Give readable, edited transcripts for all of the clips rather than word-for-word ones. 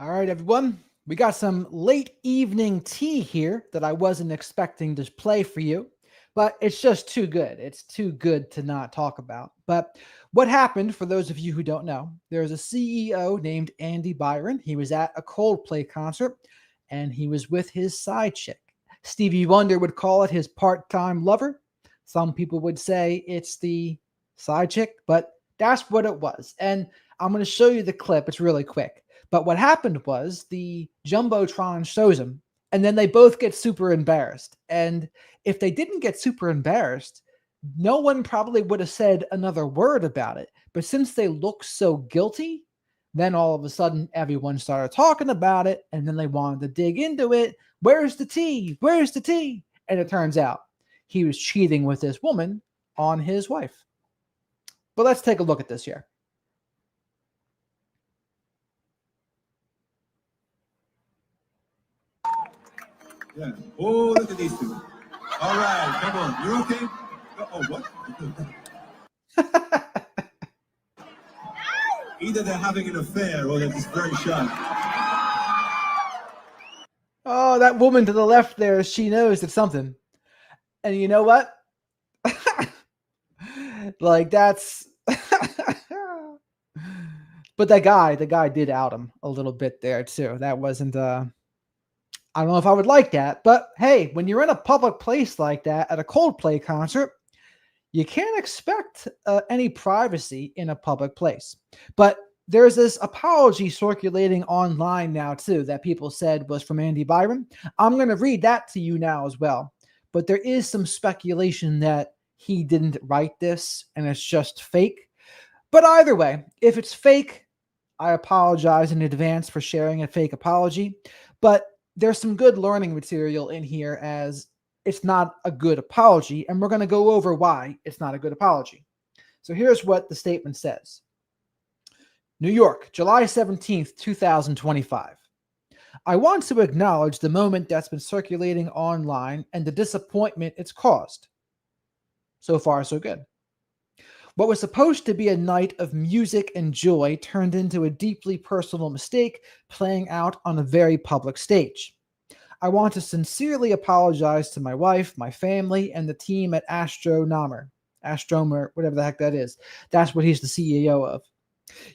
All right, everyone. We got some late evening tea here that I wasn't expecting to play for you, but it's just too good. It's too good to not talk about. But what happened, for those of you who don't know, there's a CEO named Andy Byron. He was at a Coldplay concert and he was with his side chick. Stevie Wonder would call it his part time lover. Some people would say it's the side chick, but that's what it was. And I'm going to show you the clip. It's really quick. But what happened was the Jumbotron shows them, and then they both get super embarrassed. And if they didn't get super embarrassed, no one probably would have said another word about it. But since they look so guilty, then all of a sudden everyone started talking about it, and then they wanted to dig into it. Where's the tea? Where's the tea? And it turns out he was cheating with this woman on his wife. But let's take a look at this here. Yeah. Oh, look at these two. All right, come on. You're okay? Oh, what? Either they're having an affair or they're just very shy. Oh, that woman to the left there, she knows it's something. And you know what? Like, that's... But the guy did out him a little bit there, too. That wasn't... I don't know if I would like that, but hey, when you're in a public place like that at a Coldplay concert, you can't expect any privacy in a public place. But there's this apology circulating online now, too, that people said was from Andy Byron. I'm going to read that to you now as well. But there is some speculation that he didn't write this and it's just fake. But either way, if it's fake, I apologize in advance for sharing a fake apology. But there's some good learning material in here, as it's not a good apology, and we're going to go over why it's not a good apology. So here's what the statement says. New York, July 17th, 2025. I want to acknowledge the moment that's been circulating online and the disappointment it's caused. So far, so good. What was supposed to be a night of music and joy turned into a deeply personal mistake playing out on a very public stage. I want to sincerely apologize to my wife, my family, and the team at Astronomer, whatever the heck that is. That's what he's the CEO of.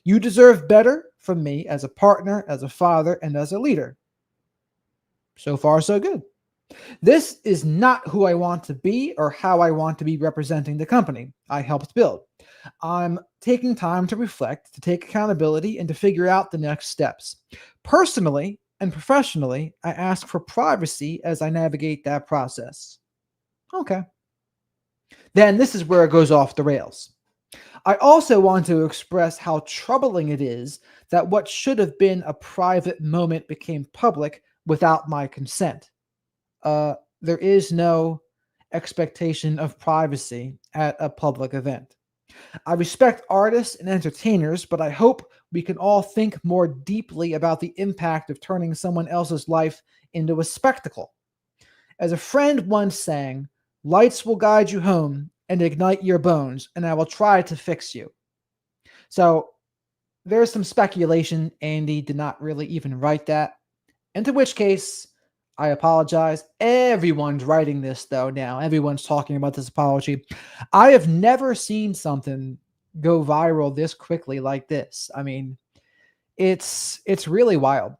You deserve better from me as a partner, as a father, and as a leader. So far, so good. This is not who I want to be or how I want to be representing the company I helped build. I'm taking time to reflect, to take accountability, and to figure out the next steps. Personally and professionally, I ask for privacy as I navigate that process. Okay. Then this is where it goes off the rails. I also want to express how troubling it is that what should have been a private moment became public without my consent. There is no expectation of privacy at a public event. I respect artists and entertainers, but I hope we can all think more deeply about the impact of turning someone else's life into a spectacle. As a friend once sang, lights will guide you home and ignite your bones, and I will try to fix you. So there's some speculation Andy did not really even write that, into which case, I apologize. Everyone's writing this, though, now. Everyone's talking about this apology. I have never seen something go viral this quickly like this. I mean, it's really wild.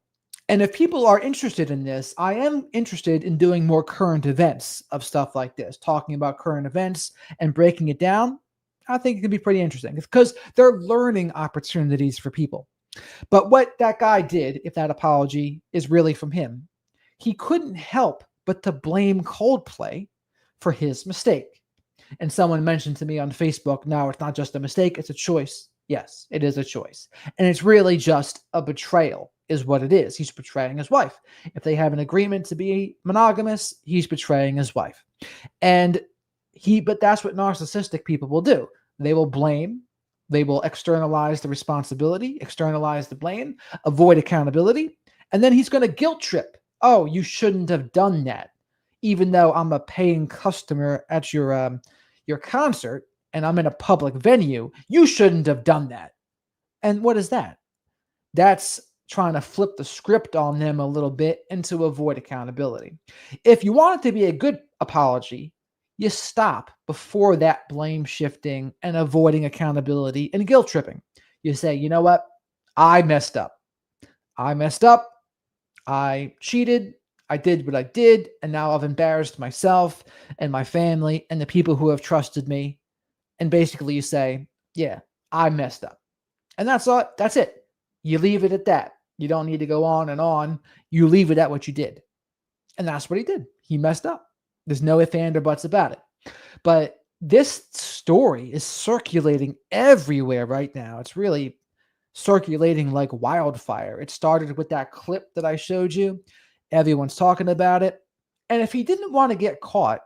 And if people are interested in this, I am interested in doing more current events of stuff like this, talking about current events and breaking it down. I think it could be pretty interesting because they're learning opportunities for people. But what that guy did, if that apology is really from him, he couldn't help but to blame Coldplay for his mistake. And someone mentioned to me on Facebook, no, it's not just a mistake, it's a choice. Yes, it is a choice. And it's really just a betrayal is what it is. He's betraying his wife. If they have an agreement to be monogamous, he's betraying his wife. But that's what narcissistic people will do. They will blame, they will externalize the responsibility, externalize the blame, avoid accountability, and then he's going to guilt trip. Oh, you shouldn't have done that. Even though I'm a paying customer at your concert and I'm in a public venue, you shouldn't have done that. And what is that? That's trying to flip the script on them a little bit and to avoid accountability. If you want it to be a good apology, you stop before that blame shifting and avoiding accountability and guilt tripping. You say, you know what? I messed up. I messed up. I cheated. I did what I did. And now I've embarrassed myself and my family and the people who have trusted me. And basically you say, yeah, I messed up. And that's all. That's it. You leave it at that. You don't need to go on and on. You leave it at what you did. And that's what he did. He messed up. There's no ifs, ands, or buts about it. But this story is circulating everywhere right now. It's really circulating like wildfire. It started with that clip that I showed you. Everyone's talking about it. And if he didn't want to get caught,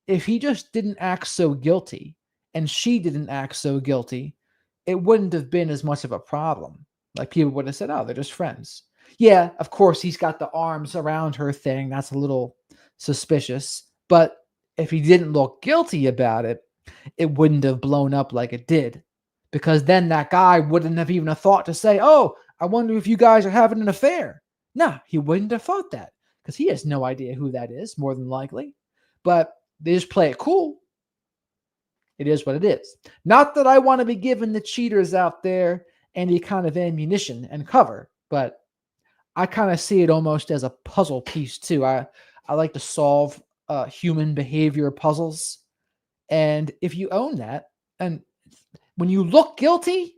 if he just didn't act so guilty and she didn't act so guilty, it wouldn't have been as much of a problem. Like people would have said, oh, they're just friends. Yeah, of course, he's got the arms around her thing. That's a little suspicious. But if he didn't look guilty about it, it wouldn't have blown up like it did. Because then that guy wouldn't have even a thought to say, oh, I wonder if you guys are having an affair. No, he wouldn't have thought that because he has no idea who that is, more than likely. But they just play it cool. It is what it is. Not that I want to be giving the cheaters out there any kind of ammunition and cover, but I kind of see it almost as a puzzle piece too. I like to solve human behavior puzzles. And if you own that, and when you look guilty,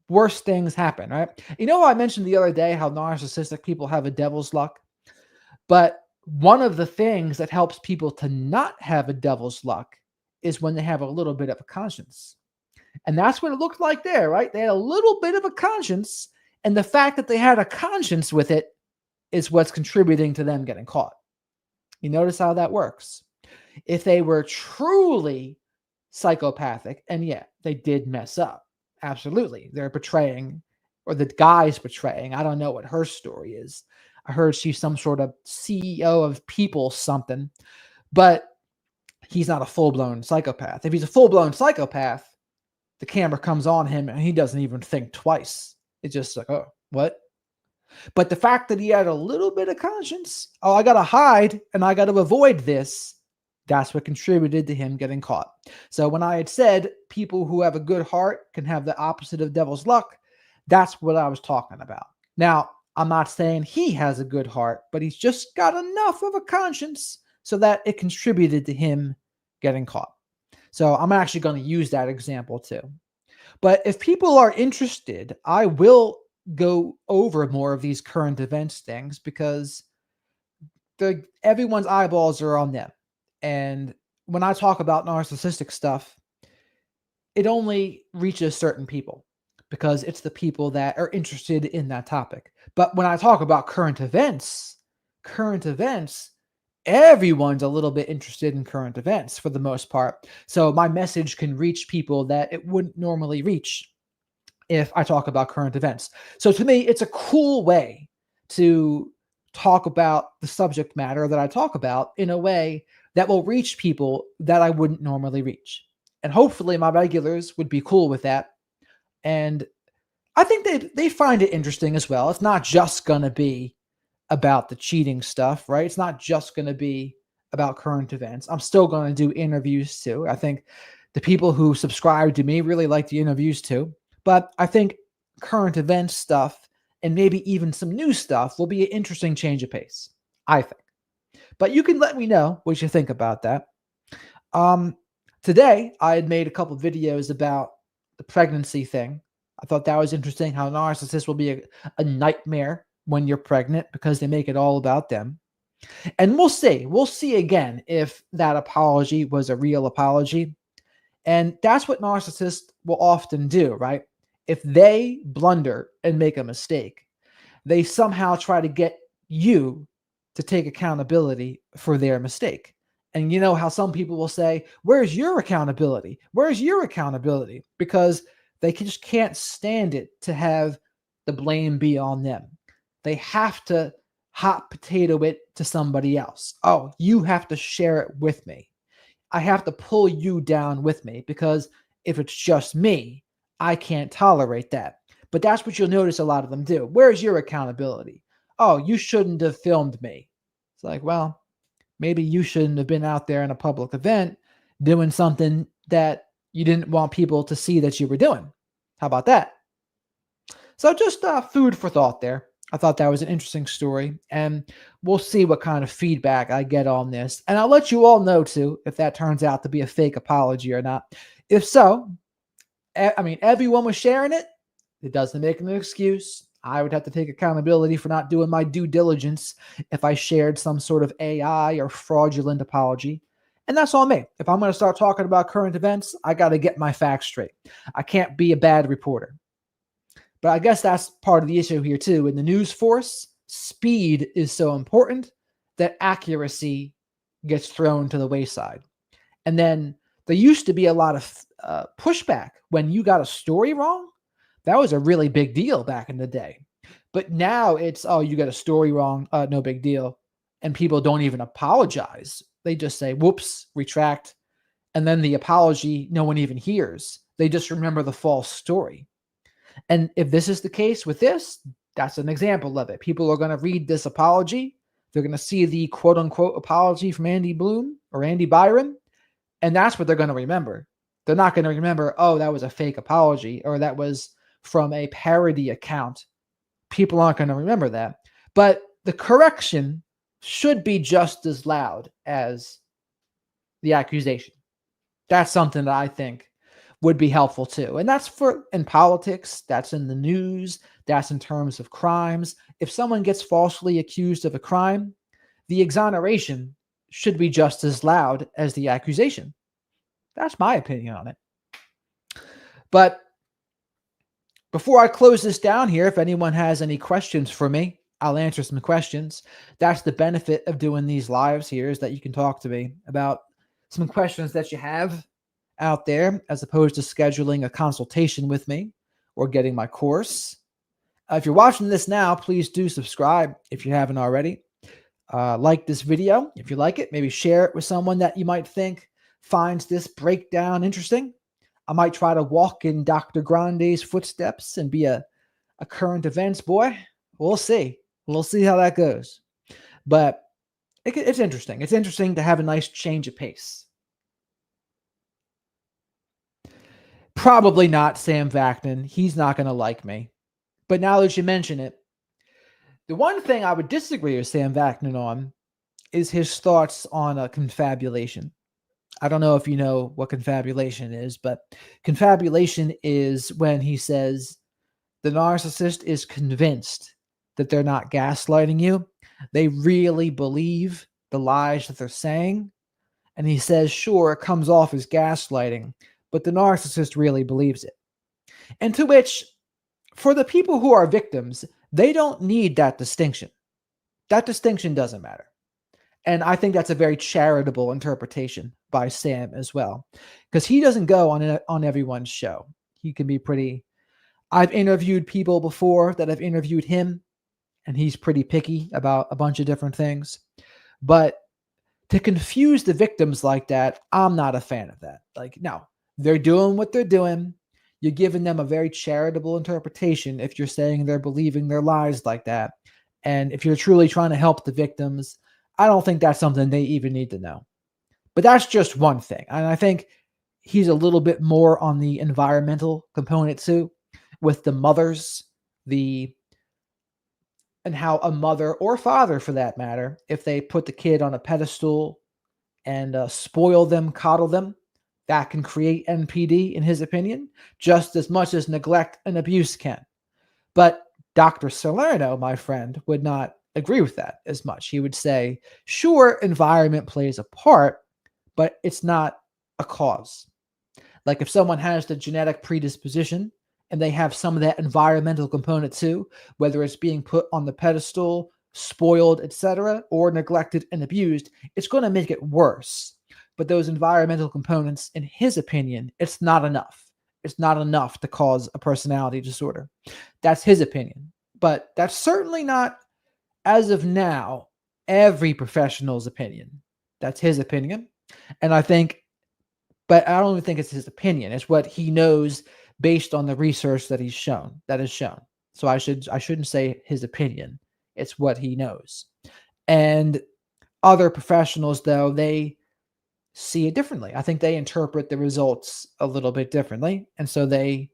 worse things happen, right? You know, I mentioned the other day how narcissistic people have a devil's luck, but one of the things that helps people to not have a devil's luck is when they have a little bit of a conscience. And that's what it looked like there, right? They had a little bit of a conscience, and the fact that they had a conscience with it is what's contributing to them getting caught. You notice how that works. If they were truly psychopathic, and yeah, they did mess up. Absolutely. They're betraying, or the guy's betraying. I don't know what her story is. I heard she's some sort of CEO of people something, but he's not a full-blown psychopath. If he's a full-blown psychopath, the camera comes on him and he doesn't even think twice. It's just like, oh, what? But the fact that he had a little bit of conscience, oh, I got to hide and I got to avoid this, that's what contributed to him getting caught. So when I had said people who have a good heart can have the opposite of devil's luck, that's what I was talking about. Now, I'm not saying he has a good heart, but he's just got enough of a conscience so that it contributed to him getting caught. So I'm actually going to use that example too. But if people are interested, I will go over more of these current events things because everyone's eyeballs are on them. And when I talk about narcissistic stuff, it only reaches certain people because it's the people that are interested in that topic. But when I talk about current events, everyone's a little bit interested in current events for the most part. So my message can reach people that it wouldn't normally reach if I talk about current events. So to me, it's a cool way to talk about the subject matter that I talk about in a way that will reach people that I wouldn't normally reach. And hopefully my regulars would be cool with that. And I think they find it interesting as well. It's not just going to be about the cheating stuff, right? It's not just going to be about current events. I'm still going to do interviews too. I think the people who subscribe to me really like the interviews too. But I think current events stuff and maybe even some new stuff will be an interesting change of pace, I think. But you can let me know what you think about that. Today, I had made a couple videos about the pregnancy thing. I thought that was interesting, how narcissists will be a nightmare when you're pregnant because they make it all about them. And we'll see. We'll see again if that apology was a real apology. And that's what narcissists will often do, right? If they blunder and make a mistake, they somehow try to get you to take accountability for their mistake. And you know how some people will say, where's your accountability? Where's your accountability? Because they just can't stand it to have the blame be on them. They have to hot potato it to somebody else. Oh, you have to share it with me. I have to pull you down with me because if it's just me, I can't tolerate that. But that's what you'll notice a lot of them do. Where's your accountability? Oh, you shouldn't have filmed me. It's like, well, maybe you shouldn't have been out there in a public event doing something that you didn't want people to see that you were doing. How about that? So just food for thought there. I thought that was an interesting story, and we'll see what kind of feedback I get on this. And I'll let you all know too if that turns out to be a fake apology or not. If so, I mean, everyone was sharing it. It doesn't make an excuse. I would have to take accountability for not doing my due diligence if I shared some sort of AI or fraudulent apology. And that's on me. If I'm going to start talking about current events, I got to get my facts straight. I can't be a bad reporter. But I guess that's part of the issue here too. In the news force, speed is so important that accuracy gets thrown to the wayside. And then there used to be a lot of pushback when you got a story wrong. That was a really big deal back in the day. But now it's, oh, you got a story wrong, no big deal. And people don't even apologize. They just say, whoops, retract. And then the apology, no one even hears. They just remember the false story. And if this is the case with this, that's an example of it. People are going to read this apology. They're going to see the quote unquote apology from Andy Bloom or Andy Byron. And that's what they're going to remember. They're not going to remember, oh, that was a fake apology or that was from a parody account. People aren't going to remember that. But the correction should be just as loud as the accusation. That's something that I think would be helpful too. And that's for in politics, that's in the news, that's in terms of crimes. If someone gets falsely accused of a crime, the exoneration should be just as loud as the accusation. That's my opinion on it. But before I close this down here, if anyone has any questions for me, I'll answer some questions. That's the benefit of doing these lives here, is that you can talk to me about some questions that you have out there, as opposed to scheduling a consultation with me or getting my course. If you're watching this now, please do subscribe if you haven't already. Like this video if you like it. Maybe share it with someone that you might think finds this breakdown interesting. I might try to walk in Dr. Grande's footsteps and be a current events boy. We'll see. We'll see how that goes. But it's interesting. It's interesting to have a nice change of pace. Probably not Sam Vaknin. He's not going to like me. But now that you mention it, the one thing I would disagree with Sam Vaknin on is his thoughts on a confabulation. I don't know if you know what confabulation is, but confabulation is when he says the narcissist is convinced that they're not gaslighting you. They really believe the lies that they're saying. And he says, sure, it comes off as gaslighting, but the narcissist really believes it. And to which, for the people who are victims, they don't need that distinction. That distinction doesn't matter. And I think that's a very charitable interpretation by Sam as well, because he doesn't go on everyone's show. He can be pretty. I've interviewed people before that have interviewed him, and he's pretty picky about a bunch of different things. But to confuse the victims like that, I'm not a fan of that. Like, no, they're doing what they're doing. You're giving them a very charitable interpretation if you're saying they're believing their lies like that. And if you're truly trying to help the victims, I don't think that's something they even need to know. But that's just one thing. And I think he's a little bit more on the environmental component too, with the mothers, and how a mother or father, for that matter, if they put the kid on a pedestal and spoil them, coddle them, that can create NPD, in his opinion, just as much as neglect and abuse can. But Dr. Salerno, my friend, would not agree with that as much. He would say, sure, environment plays a part, but it's not a cause. Like if someone has the genetic predisposition and they have some of that environmental component too, whether it's being put on the pedestal, spoiled, etc., or neglected and abused, it's going to make it worse. But those environmental components, in his opinion, it's not enough. It's not enough to cause a personality disorder. That's his opinion. But that's certainly not, as of now, every professional's opinion. That's his opinion. And I think, but I don't even think it's his opinion. It's what he knows based on the research that is shown. So I shouldn't say his opinion. It's what he knows. And other professionals, though, they see it differently. I think they interpret the results a little bit differently, and so they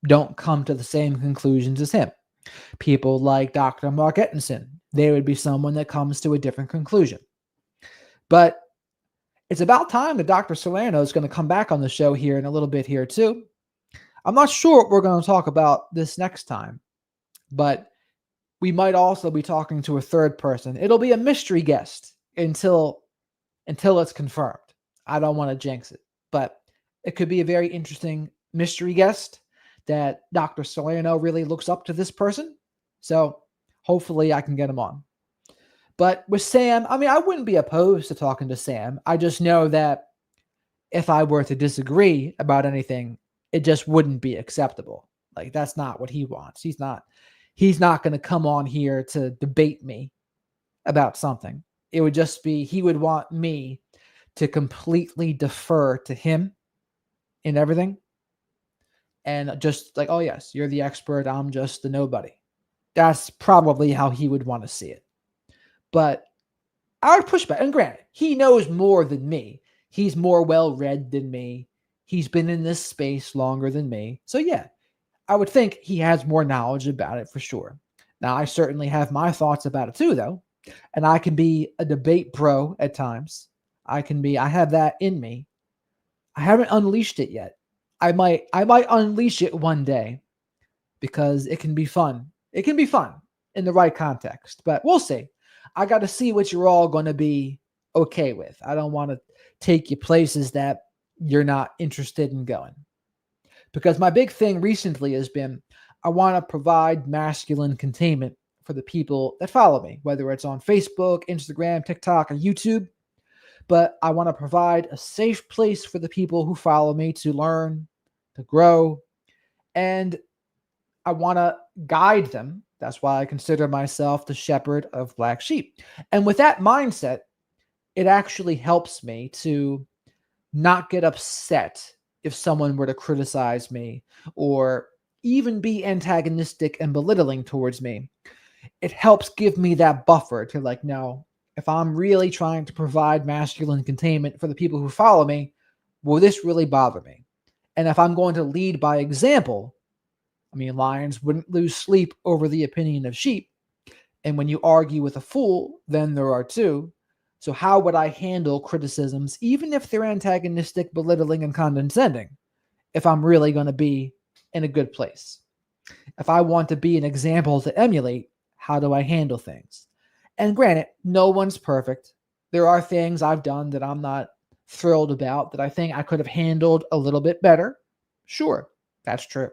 don't come to the same conclusions as him. People like Dr. Mark Ettinson, they would be someone that comes to a different conclusion. But it's about time that Dr. Salerno is going to come back on the show here in a little bit here too. I'm not sure what we're going to talk about this next time, but we might also be talking to a third person. It'll be a mystery guest until it's confirmed. I don't want to jinx it, but it could be a very interesting mystery guest that Dr. Salerno really looks up to this person. So hopefully I can get him on. But with Sam, I mean, I wouldn't be opposed to talking to Sam. I just know that if I were to disagree about anything, it just wouldn't be acceptable. Like, that's not what he wants. He's not going to come on here to debate me about something. It would just be, he would want me to completely defer to him in everything. And just like, oh yes, you're the expert, I'm just the nobody. That's probably how he would want to see it. But I would push back. And granted, he knows more than me. He's more well-read than me. He's been in this space longer than me. So yeah, I would think he has more knowledge about it for sure. Now, I certainly have my thoughts about it too, though. And I can be a debate bro at times. I have that in me. I haven't unleashed it yet. I might unleash it one day because it can be fun. It can be fun in the right context, but we'll see. I got to see what you're all going to be okay with. I don't want to take you places that you're not interested in going. Because my big thing recently has been, I want to provide masculine containment for the people that follow me, whether it's on Facebook, Instagram, TikTok, or YouTube. But I want to provide a safe place for the people who follow me to learn, to grow, and I want to guide them. That's why I consider myself the shepherd of black sheep. And with that mindset, it actually helps me to not get upset if someone were to criticize me or even be antagonistic and belittling towards me. It helps give me that buffer to like, no, if I'm really trying to provide masculine containment for the people who follow me, will this really bother me? And if I'm going to lead by example, I mean, lions wouldn't lose sleep over the opinion of sheep. And when you argue with a fool, then there are two. So how would I handle criticisms, even if they're antagonistic, belittling, and condescending, if I'm really going to be in a good place? If I want to be an example to emulate, how do I handle things? And granted, no one's perfect. There are things I've done that I'm not thrilled about that I think I could have handled a little bit better. Sure, that's true.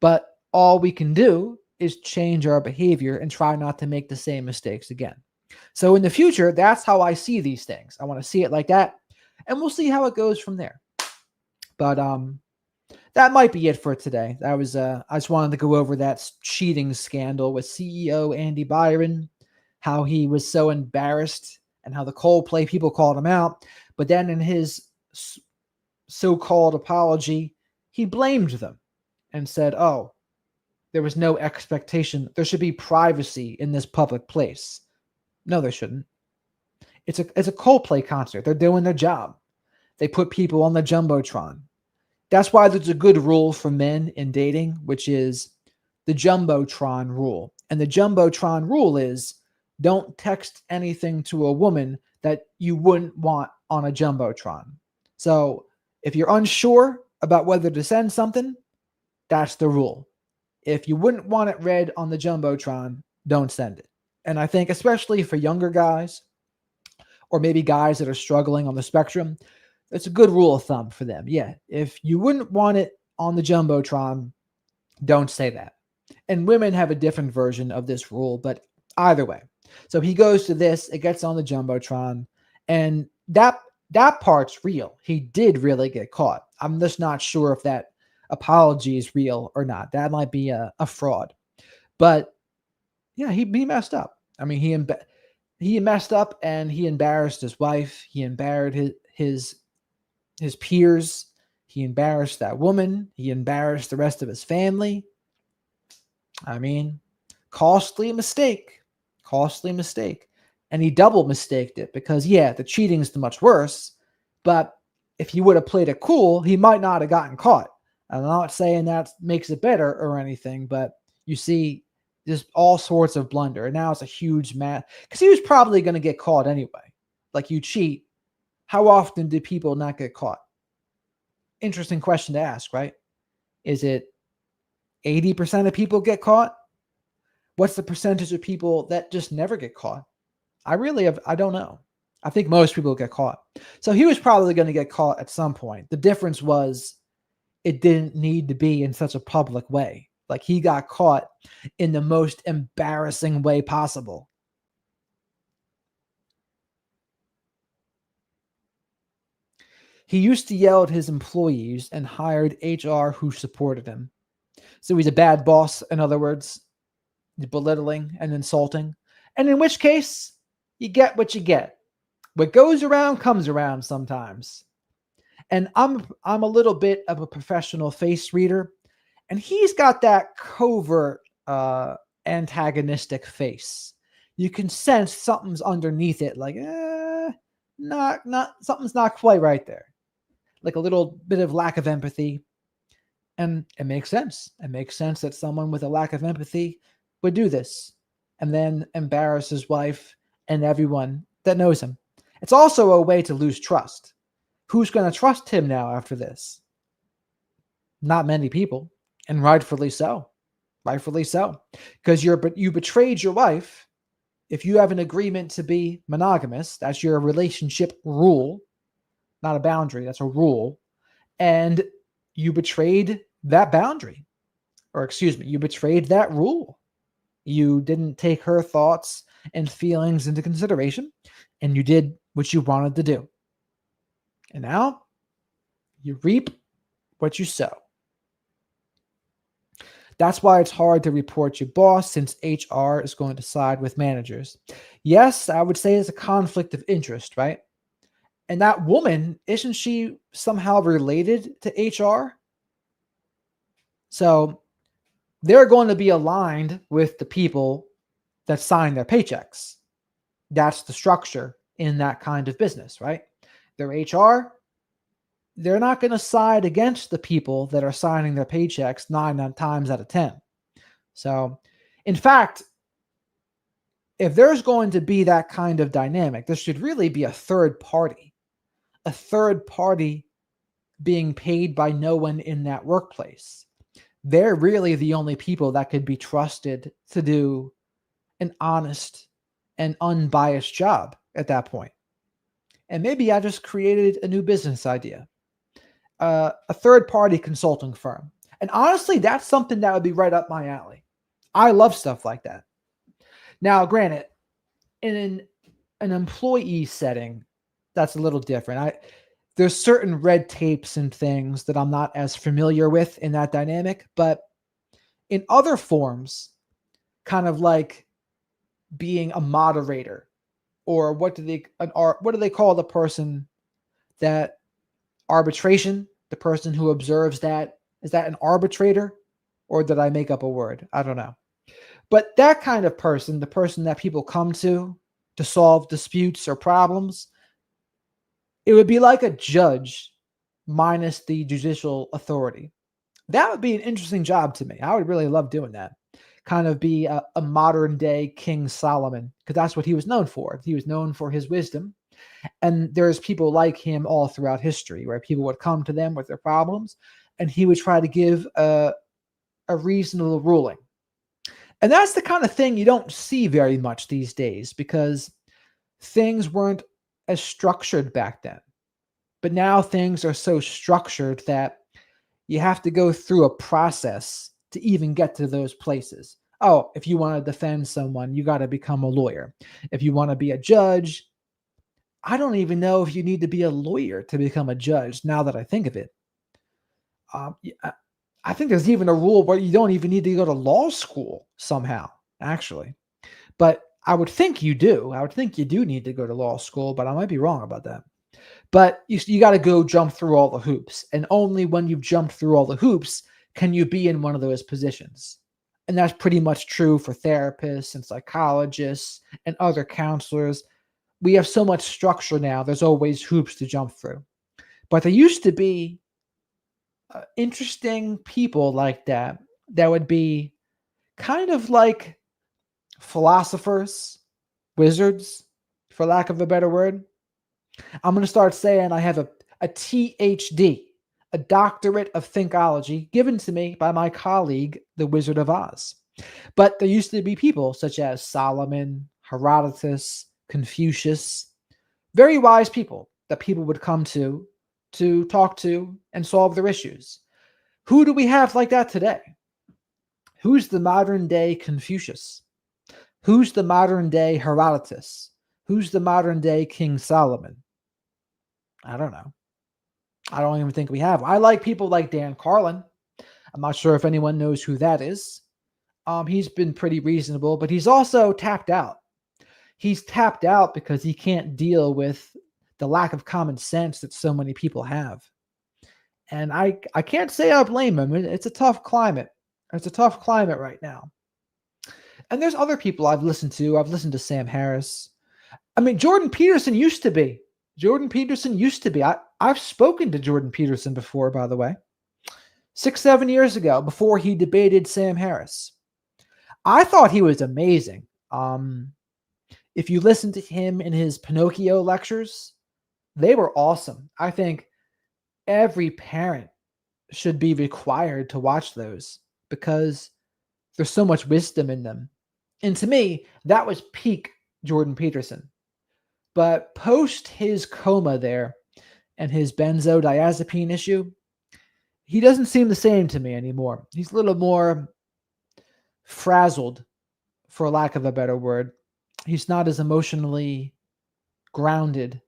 But all we can do is change our behavior and try not to make the same mistakes again. So in the future, that's how I see these things. I want to see it like that, and we'll see how it goes from there. But that might be it for today. That was I just wanted to go over that cheating scandal with CEO Andy Byron, how he was so embarrassed and how the Coldplay people called him out. But then in his so-called apology, he blamed them and said, oh, there was no expectation. There should be privacy in this public place. No, there shouldn't. It's a Coldplay concert. They're doing their job. They put people on the Jumbotron. That's why there's a good rule for men in dating, which is the Jumbotron rule. And the Jumbotron rule is don't text anything to a woman that you wouldn't want on a Jumbotron. So if you're unsure about whether to send something, that's the rule. If you wouldn't want it read on the Jumbotron, don't send it. And I think especially for younger guys or maybe guys that are struggling on the spectrum, it's a good rule of thumb for them. Yeah, if you wouldn't want it on the Jumbotron, don't say that. And women have a different version of this rule, but either way. So he goes to this, it gets on the Jumbotron, and that part's real. He did really get caught. I'm just not sure if that apology is real or not. That might be a fraud. But yeah, he messed up. I mean, he messed up and he embarrassed his wife. He embarrassed his peers. He embarrassed that woman. He embarrassed the rest of his family. I mean, costly mistake. Costly mistake. And he double mistaked it because, yeah, the cheating is much worse. But if he would have played it cool, he might not have gotten caught. I'm not saying that makes it better or anything, but you see, there's all sorts of blunder. And now it's a huge match because he was probably going to get caught anyway. Like, you cheat. How often do people not get caught? Interesting question to ask, right? Is it 80% of people get caught? What's the percentage of people that just never get caught? I don't know. I think most people get caught. So he was probably going to get caught at some point. The difference was it didn't need to be in such a public way. Like, he got caught in the most embarrassing way possible. He used to yell at his employees and hired HR who supported him. So he's a bad boss, in other words, belittling and insulting. And in which case, you get what you get. What goes around comes around sometimes. And I'm a little bit of a professional face reader, and he's got that covert antagonistic face. You can sense something's underneath it, like not something's not quite right there. Like a little bit of lack of empathy. And it makes sense. It makes sense that someone with a lack of empathy would do this and then embarrass his wife and everyone that knows him. It's also a way to lose trust. Who's going to trust him now after this? Not many people, and rightfully so. Rightfully so. Because you betrayed your wife. If you have an agreement to be monogamous, that's your relationship rule, not a boundary, that's a rule. And you betrayed that boundary. Or excuse me, you betrayed that rule. You didn't take her thoughts and feelings into consideration, and you did what you wanted to do. And now you reap what you sow. That's why it's hard to report your boss, since HR is going to side with managers. Yes, I would say it's a conflict of interest, right? And that woman, isn't she somehow related to HR? So they're going to be aligned with the people that sign their paychecks. That's the structure in that kind of business, right? Their HR, they're not going to side against the people that are signing their paychecks 9 times out of 10. So, in fact, if there's going to be that kind of dynamic, there should really be a third party being paid by no one in that workplace. They're really the only people that could be trusted to do an honest and unbiased job at that point. And maybe I just created a new business idea. A third-party consulting firm. And honestly, that's something that would be right up my alley. I love stuff like that. Now, granted, in an employee setting, that's a little different. There's certain red tapes and things that I'm not as familiar with in that dynamic, but in other forms, kind of like being a moderator, or what do they call the person that arbitration, the person who observes that? Is that an arbitrator, or did I make up a word? I don't know. But that kind of person, the person that people come to solve disputes or problems, it would be like a judge minus the judicial authority. That would be an interesting job to me. I would really love doing that. Kind of be a modern day King Solomon, because that's what he was known for. He was known for his wisdom. And there's people like him all throughout history where people would come to them with their problems, and he would try to give a reasonable ruling. And that's the kind of thing you don't see very much these days, because things weren't as structured back then. But now things are so structured that you have to go through a process to even get to those places. Oh, if you want to defend someone, you got to become a lawyer. If you want to be a judge, I don't even know if you need to be a lawyer to become a judge, now that I think of it. I think there's even a rule where you don't even need to go to law school somehow, actually. But I would think you do. I would think you do need to go to law school, but I might be wrong about that. But you got to go jump through all the hoops. And only when you've jumped through all the hoops can you be in one of those positions. And that's pretty much true for therapists and psychologists and other counselors. We have so much structure now. There's always hoops to jump through. But there used to be interesting people like that would be kind of like philosophers, wizards, for lack of a better word. I'm going to start saying I have a THD, a doctorate of thinkology, given to me by my colleague, the Wizard of Oz. But there used to be people such as Solomon, Herodotus, Confucius, very wise people that people would come to talk to and solve their issues. Who do we have like that today? Who's the modern day Confucius? Who's the modern day Herodotus? Who's the modern day King Solomon? I don't know. I don't even think we have. I like people like Dan Carlin. I'm not sure if anyone knows who that is. He's been pretty reasonable, but he's also tapped out. He's tapped out because he can't deal with the lack of common sense that so many people have. And I can't say I blame him. It's a tough climate. It's a tough climate right now. And there's other people I've listened to. I've listened to Sam Harris. I mean, Jordan Peterson used to be. I've spoken to Jordan Peterson before, by the way. 6-7 years ago, before he debated Sam Harris. I thought he was amazing. If you listen to him in his Pinocchio lectures, they were awesome. I think every parent should be required to watch those because there's so much wisdom in them. And to me, that was peak Jordan Peterson. But post his coma there and his benzodiazepine issue, he doesn't seem the same to me anymore. He's a little more frazzled, for lack of a better word. He's not as emotionally grounded.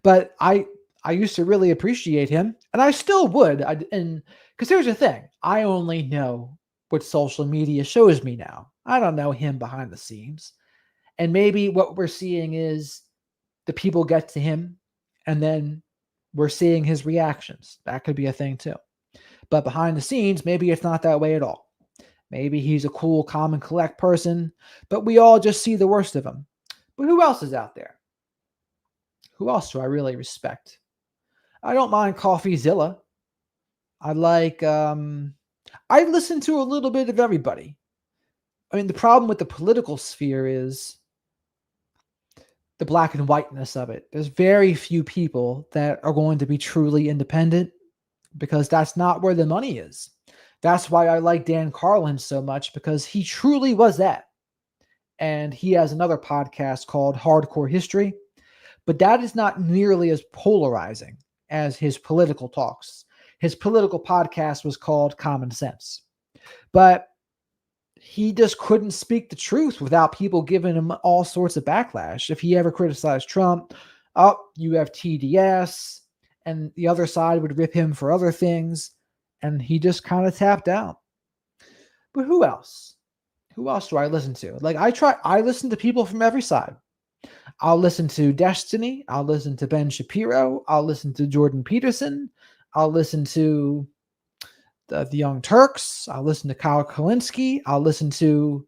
But I used to really appreciate him, and I still would. And because here's the thing, I only know what social media shows me now. I don't know him behind the scenes. And maybe what we're seeing is the people get to him, and then we're seeing his reactions. That could be a thing too. But behind the scenes, maybe it's not that way at all. Maybe he's a cool, calm, and collect person, but we all just see the worst of him. But who else is out there? Who else do I really respect? I don't mind CoffeeZilla. I listen to a little bit of everybody. I mean, the problem with the political sphere is the black and whiteness of it. There's very few people that are going to be truly independent because that's not where the money is. That's why I like Dan Carlin so much, because he truly was that. And he has another podcast called Hardcore History, but that is not nearly as polarizing as his political talks. His political podcast was called Common Sense. But he just couldn't speak the truth without people giving him all sorts of backlash. If he ever criticized Trump, you have TDS, and the other side would rip him for other things, and he just kind of tapped out. But who else? Who else do I listen to? I listen to people from every side. I'll listen to Destiny. I'll listen to Ben Shapiro. I'll listen to Jordan Peterson. I'll listen to the Young Turks. I'll listen to Kyle Kalinske. I'll listen to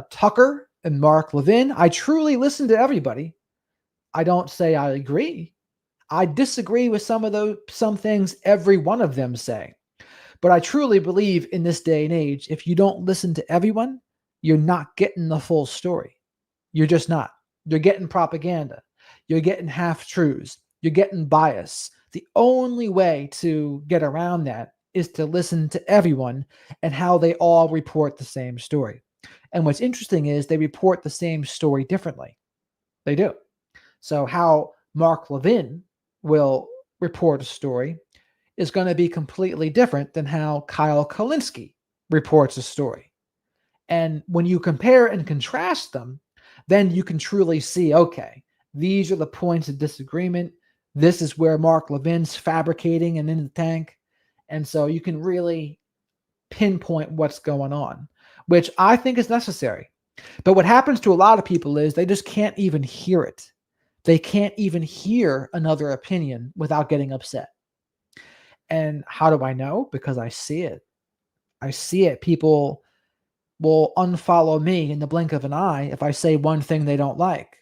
Tucker and Mark Levin. I truly listen to everybody. I don't say I agree. I disagree with some things every one of them say. But I truly believe in this day and age, if you don't listen to everyone, you're not getting the full story. You're just not. You're getting propaganda. You're getting half-truths. You're getting bias. The only way to get around that is to listen to everyone and how they all report the same story. And what's interesting is they report the same story differently. They do. So how Mark Levin will report a story is going to be completely different than how Kyle Kalinske reports a story. And when you compare and contrast them, then you can truly see, okay, these are the points of disagreement. This is where Mark Levin's fabricating and in the tank. And so you can really pinpoint what's going on, which I think is necessary. But what happens to a lot of people is they just can't even hear it. They can't even hear another opinion without getting upset. And how do I know? Because I see it. I see it. People will unfollow me in the blink of an eye if I say one thing they don't like.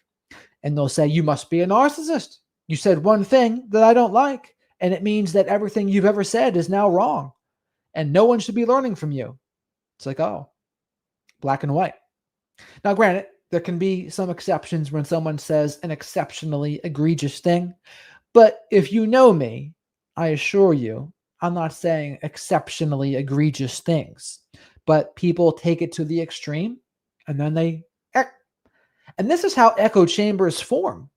And they'll say, "You must be a narcissist. You said one thing that I don't like, and it means that everything you've ever said is now wrong, and no one should be learning from you." It's like, oh, black and white. Now, granted, there can be some exceptions when someone says an exceptionally egregious thing. But if you know me, I assure you, I'm not saying exceptionally egregious things. But people take it to the extreme, and then and this is how echo chambers form.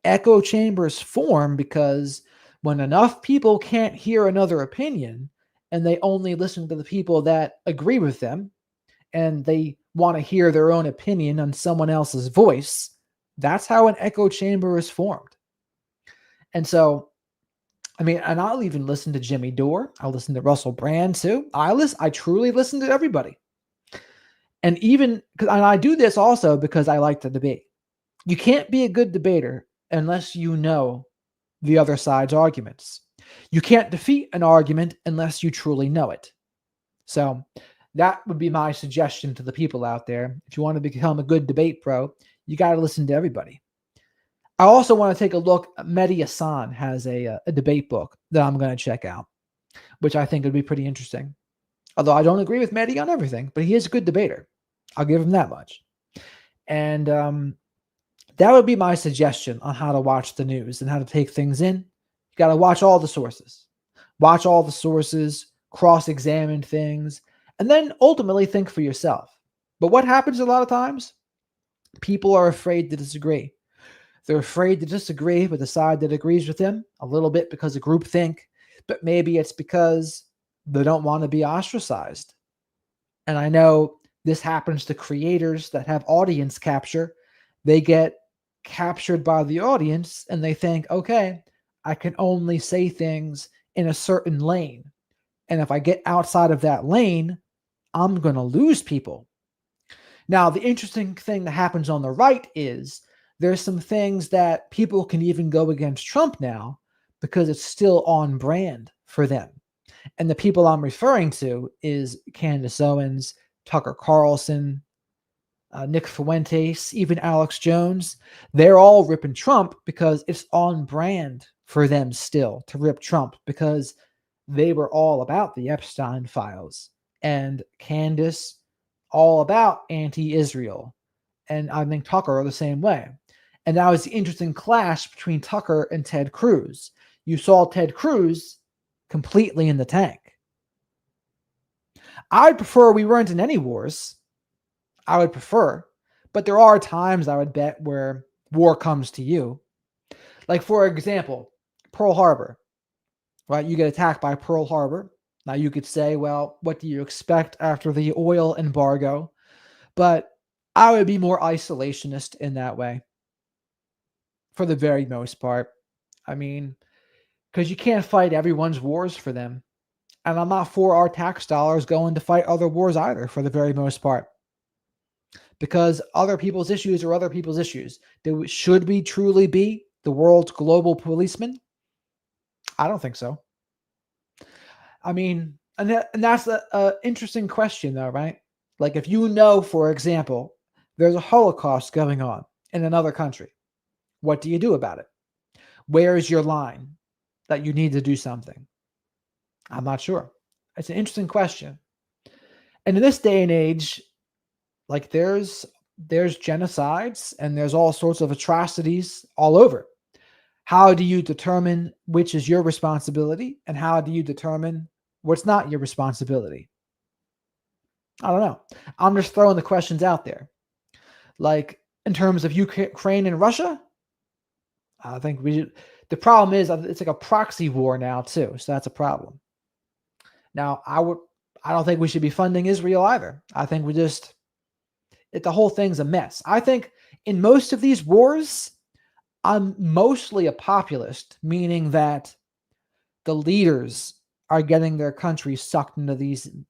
Echo chambers form because when enough people can't hear another opinion and they only listen to the people that agree with them, and they want to hear their own opinion on someone else's voice, that's how an echo chamber is formed. And so, I mean, and I'll even listen to Jimmy Dore. I'll listen to Russell Brand too. I truly listen to everybody. And I do this also because I like to debate. You can't be a good debater unless you know the other side's arguments. You can't defeat an argument unless you truly know it. So that would be my suggestion to the people out there. If you want to become a good debate pro, you got to listen to everybody. I also want to take a look. Mehdi Hassan has a debate book that I'm going to check out, which I think would be pretty interesting. Although I don't agree with Mehdi on everything, but he is a good debater. I'll give him that much. And that would be my suggestion on how to watch the news and how to take things in. You got to watch all the sources. Watch all the sources, cross-examine things, and then ultimately think for yourself. But what happens a lot of times? People are afraid to disagree. They're afraid to disagree with the side that agrees with them, a little bit because of groupthink, but maybe it's because they don't want to be ostracized. And I know this happens to creators that have audience capture. They get captured by the audience and they think, okay, I can only say things in a certain lane. And if I get outside of that lane, I'm going to lose people. Now, the interesting thing that happens on the right is there's some things that people can even go against Trump now because it's still on brand for them. And the people I'm referring to is Candace Owens, Tucker Carlson, Nick Fuentes, even Alex Jones. They're all ripping Trump because it's on brand for them still to rip Trump because they were all about the Epstein files. And Candace, all about anti-Israel. And I think Tucker are the same way. And that was the interesting clash between Tucker and Ted Cruz. You saw Ted Cruz completely in the tank. I'd prefer we weren't in any wars. I would prefer. But there are times I would bet where war comes to you. Like, for example, Pearl Harbor. Right? You get attacked by Pearl Harbor. Now you could say, well, what do you expect after the oil embargo? But I would be more isolationist in that way. For the very most part. I mean, because you can't fight everyone's wars for them. And I'm not for our tax dollars going to fight other wars either, for the very most part. Because other people's issues are other people's issues. Should we truly be the world's global policeman? I don't think so. I mean, and that's an interesting question, though, right? Like, if you know, for example, there's a Holocaust going on in another country, what do you do about it? Where is your line that you need to do something? I'm not sure. It's an interesting question. And in this day and age, like there's genocides and there's all sorts of atrocities all over. How do you determine which is your responsibility and how do you determine what's not your responsibility? I don't know. I'm just throwing the questions out there. Like, in terms of Ukraine and Russia, I think the problem is it's like a proxy war now too. So that's a problem. Now, I don't think we should be funding Israel either. I think the whole thing's a mess. I think in most of these wars, I'm mostly a populist, meaning that the leaders are getting their country sucked into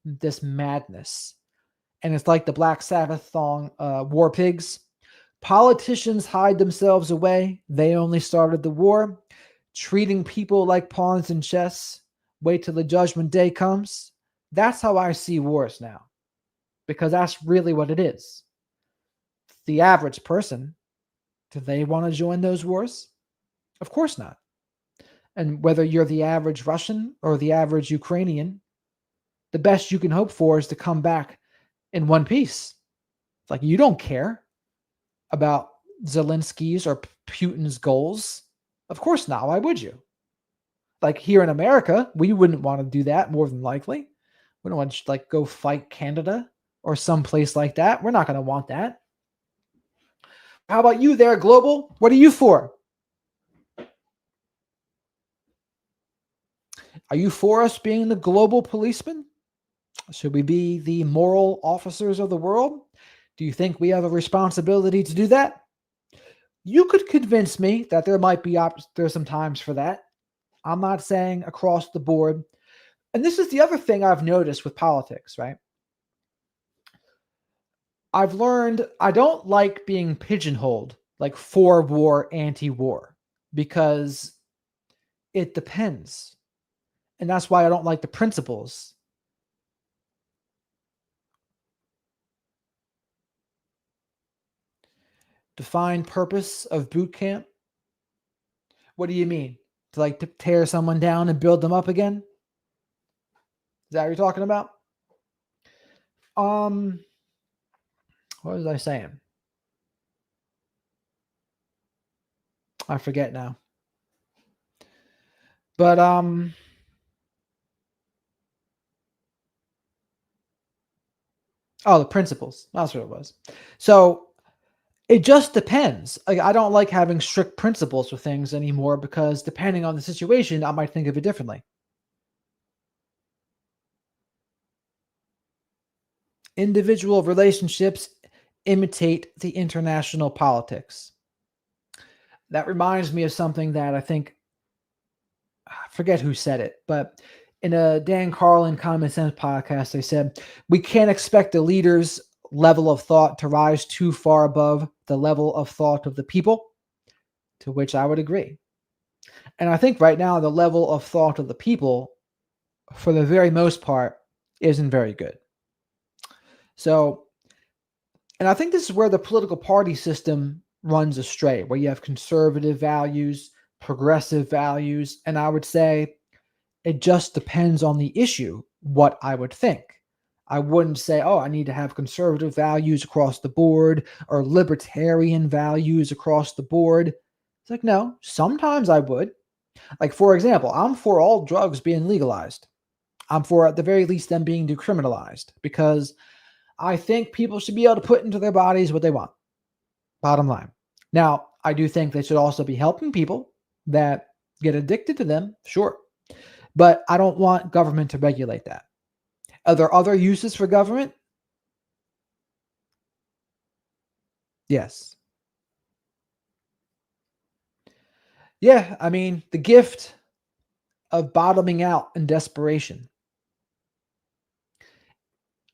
this madness. And it's like the Black Sabbath song, War Pigs. Politicians hide themselves away. They only started the war. Treating people like pawns in chess. Wait till the judgment day comes. That's how I see wars now, because that's really what it is. The average person, do they want to join those wars? Of course not. And whether you're the average Russian or the average Ukrainian, the best you can hope for is to come back in one piece. Like, you don't care about Zelensky's or Putin's goals. Of course not. Why would you? Like, here in America, we wouldn't want to do that, more than likely. We don't want to like go fight Canada or someplace like that. We're not going to want that. How about you there, Global? What are you for? Are you for us being the global policeman? Should we be the moral officers of the world? Do you think we have a responsibility to do that? You could convince me that there might be there's some times for that. I'm not saying across the board. And this is the other thing I've noticed with politics, right? I've learned I don't like being pigeonholed like for war, anti-war, because it depends. And that's why I don't like the principles. Define purpose of boot camp. What do you mean? To tear someone down and build them up again? Is that what you're talking about? What was I saying? I forget now. But oh, the principles. That's what it was. So it just depends. Like, I don't like having strict principles for things anymore, because depending on the situation, I might think of it differently. Individual relationships imitate the international politics. That reminds me of something that I think, I forget who said it, but in a Dan Carlin Common Sense podcast, they said, we can't expect the leaders' level of thought to rise too far above the level of thought of the people, to which I would agree. And I think right now, the level of thought of the people, for the very most part, isn't very good. So, and I think this is where the political party system runs astray, where you have conservative values, progressive values, and I would say it just depends on the issue what I would think. I wouldn't say, oh, I need to have conservative values across the board or libertarian values across the board. It's like, no, sometimes I would. Like, for example, I'm for all drugs being legalized. I'm for, at the very least, them being decriminalized, because I think people should be able to put into their bodies what they want. Bottom line. Now, I do think they should also be helping people that get addicted to them, sure. But I don't want government to regulate that. Are there other uses for government? Yes. Yeah, I mean, the gift of bottoming out in desperation.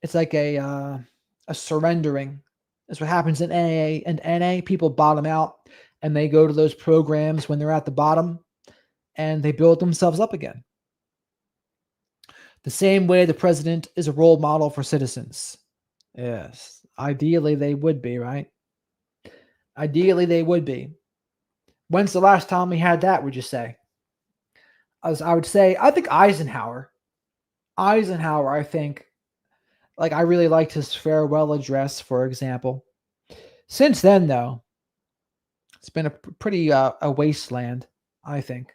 It's like a surrendering. That's what happens in AA. And NA, people bottom out and they go to those programs when they're at the bottom and they build themselves up again. The same way the president is a role model for citizens. Yes, ideally they would be, right? Ideally they would be. When's the last time we had that, would you say? As I would say, I think Eisenhower, I think, like, I really liked his farewell address, for example. Since then, though, it's been a pretty a wasteland, I think.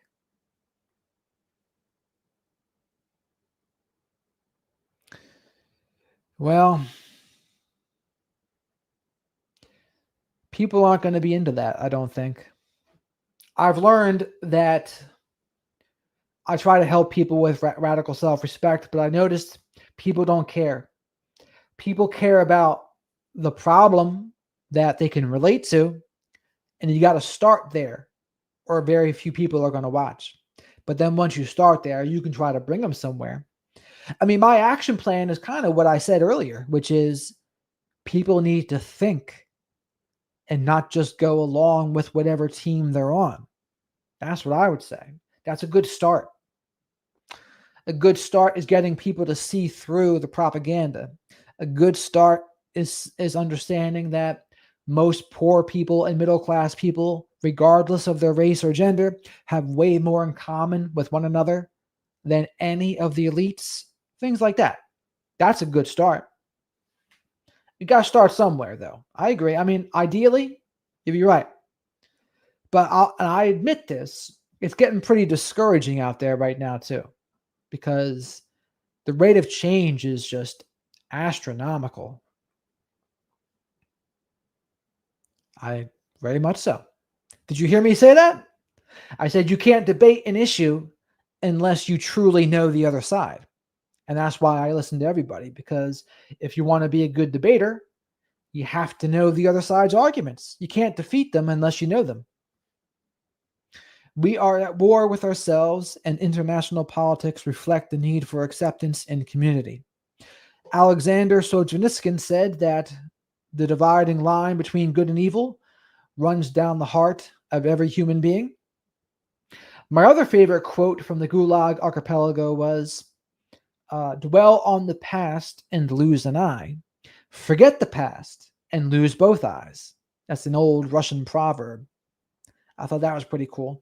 Well, people aren't going to be into that, I don't think. I've learned that I try to help people with radical self-respect, but I noticed people don't care. People care about the problem that they can relate to, and you got to start there, or very few people are going to watch. But then once you start there, you can try to bring them somewhere. I mean, my action plan is kind of what I said earlier, which is people need to think and not just go along with whatever team they're on. That's what I would say. That's a good start. A good start is getting people to see through the propaganda. A good start is understanding that most poor people and middle class people, regardless of their race or gender, have way more in common with one another than any of the elites. Things like that. That's a good start. You got to start somewhere, though. I agree. I mean, ideally, you're right. But I admit this, it's getting pretty discouraging out there right now, too, because the rate of change is just astronomical. I very much so. Did you hear me say that? I said you can't debate an issue unless you truly know the other side. And that's why I listen to everybody, because if you want to be a good debater, you have to know the other side's arguments. You can't defeat them unless you know them. We are at war with ourselves, and international politics reflect the need for acceptance and community. Alexander Solzhenitsyn said that the dividing line between good and evil runs down the heart of every human being. My other favorite quote from the Gulag Archipelago was, dwell on the past and lose an eye. Forget the past and lose both eyes. That's an old Russian proverb. I thought that was pretty cool.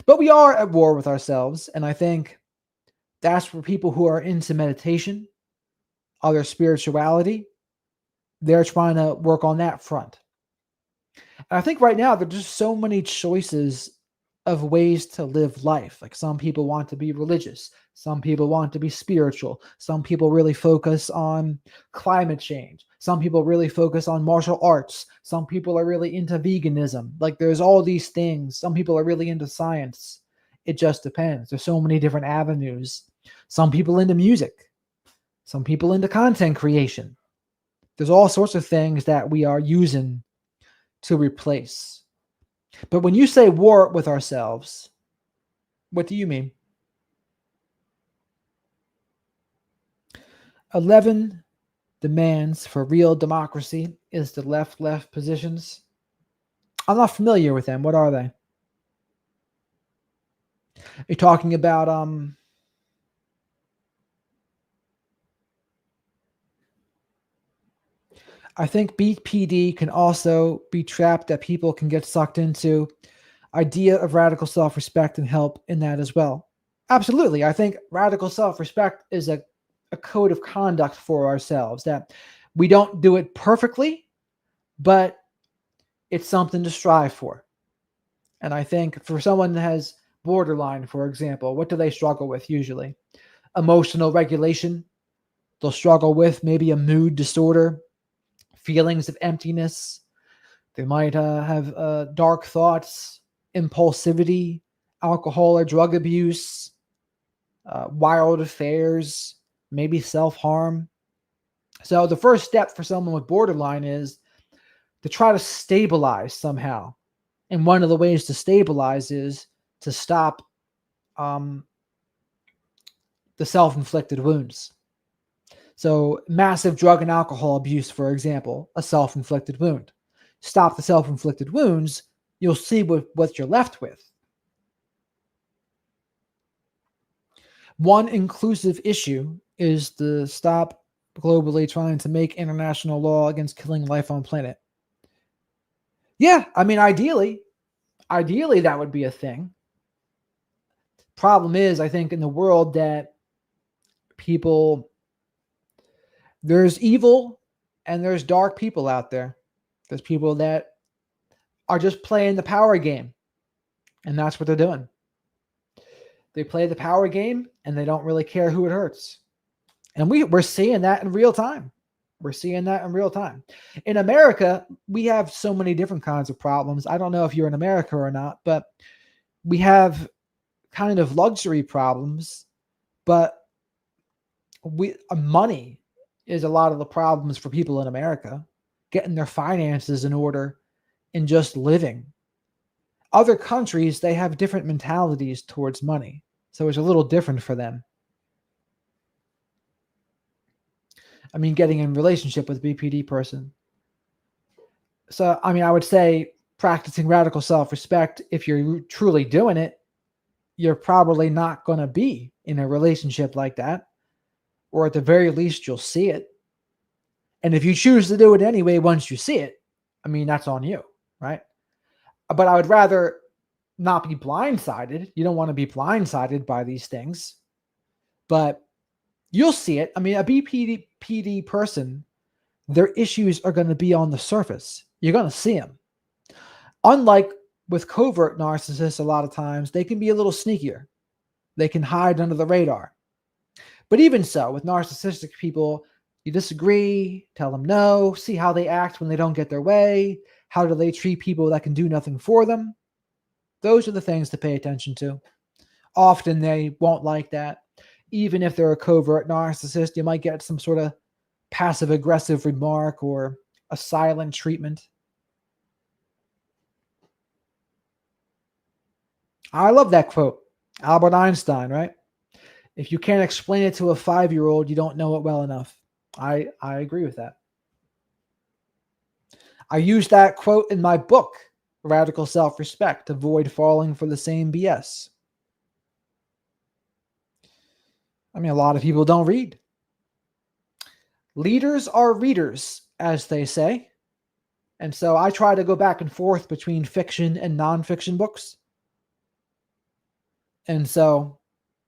But we are at war with ourselves, and I think that's for people who are into meditation, other spirituality. They're trying to work on that front. And I think right now there's just so many choices of ways to live life. Like some people want to be religious, some people want to be spiritual, some people really focus on climate change, some people really focus on martial arts, some people are really into veganism. Like there's all these things. Some people are really into science. It just depends. There's so many different avenues. Some people into music, some people into content creation. There's all sorts of things that we are using to replace. But when you say war with ourselves, what do you mean? 11 demands for real democracy is the left positions. I'm not familiar with them. What are they? You're talking about I think BPD can also be trapped, that people can get sucked into idea of radical self-respect and help in that as well. Absolutely. I think radical self-respect is a code of conduct for ourselves, that we don't do it perfectly, but it's something to strive for. And I think for someone that has borderline, for example, what do they struggle with usually? Emotional regulation. They'll struggle with maybe a mood disorder, feelings of emptiness. They might have dark thoughts, impulsivity, alcohol or drug abuse, wild affairs, maybe self-harm. So the first step for someone with borderline is to try to stabilize somehow. And one of the ways to stabilize is to stop the self-inflicted wounds. So massive drug and alcohol abuse, for example, a self-inflicted wound. Stop the self-inflicted wounds, you'll see what you're left with. One inclusive issue is to stop globally trying to make international law against killing life on planet. Yeah, I mean, ideally that would be a thing. Problem is, I think in the world that there's evil and there's dark people out there. There's people that are just playing the power game, and that's what they're doing. They play the power game and they don't really care who it hurts. And we're seeing that in real time. We're seeing that in real time. In America, we have so many different kinds of problems. I don't know if you're in America or not, but we have kind of luxury problems, but money is a lot of the problems for people in America, getting their finances in order and just living. Other countries, they have different mentalities towards money, so it's a little different for them. I mean, getting in relationship with a BPD person. So, I mean, I would say practicing radical self-respect, if you're truly doing it, you're probably not going to be in a relationship like that, or at the very least, you'll see it. And if you choose to do it anyway, once you see it, I mean, that's on you, right? But I would rather not be blindsided. You don't want to be blindsided by these things, but you'll see it. I mean, a BPD person, their issues are going to be on the surface. You're going to see them. Unlike with covert narcissists, a lot of times they can be a little sneakier. They can hide under the radar. But even so, with narcissistic people, you disagree, tell them no, see how they act when they don't get their way. How do they treat people that can do nothing for them? Those are the things to pay attention to. Often they won't like that. Even if they're a covert narcissist, you might get some sort of passive aggressive remark or a silent treatment. I love that quote. Albert Einstein, right? If you can't explain it to a 5-year-old, you don't know it well enough. I agree with that. I use that quote in my book, Radical Self-Respect, Avoid Falling for the Same BS. I mean, a lot of people don't read. Leaders are readers, as they say. And so I try to go back and forth between fiction and nonfiction books. And so,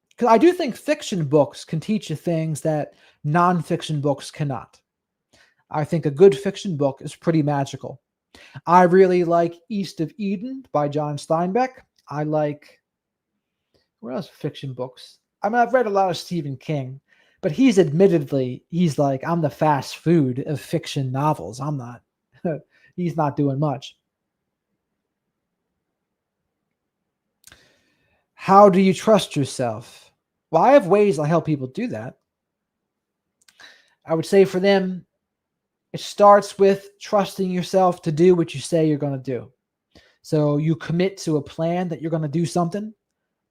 because I do think fiction books can teach you things that nonfiction books cannot. I think a good fiction book is pretty magical. I really like East of Eden by John Steinbeck. I like, what else fiction books? I mean, I've read a lot of Stephen King, but he's like, I'm the fast food of fiction novels. I'm not, he's not doing much. How do you trust yourself? Well, I have ways I help people do that. I would say for them, it starts with trusting yourself to do what you say you're going to do. So you commit to a plan that you're going to do something,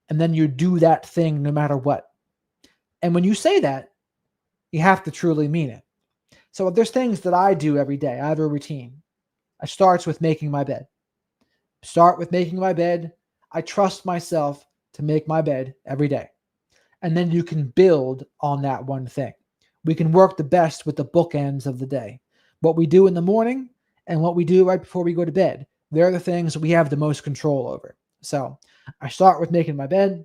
and then you do that thing no matter what. And when you say that, you have to truly mean it. So there's things that I do every day. I have a routine. It starts with making my bed. Start with making my bed. I trust myself to make my bed every day. And then you can build on that one thing. We can work the best with the bookends of the day. What we do in the morning and what we do right before we go to bed, they're the things we have the most control over. So I start with making my bed.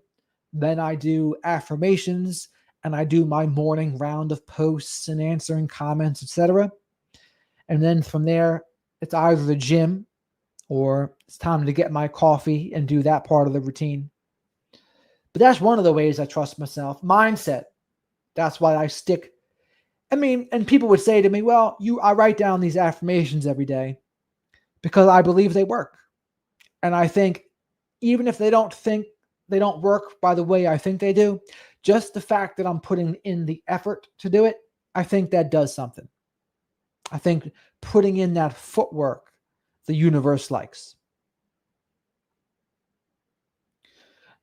Then I do affirmations and I do my morning round of posts and answering comments, etc. And then from there, it's either the gym or it's time to get my coffee and do that part of the routine. But that's one of the ways I trust myself. Mindset. That's why I stick. I mean, and people would say to me, well, I write down these affirmations every day because I believe they work. And I think even if they don't work by the way I think they do, just the fact that I'm putting in the effort to do it, I think that does something. I think putting in that footwork, the universe likes.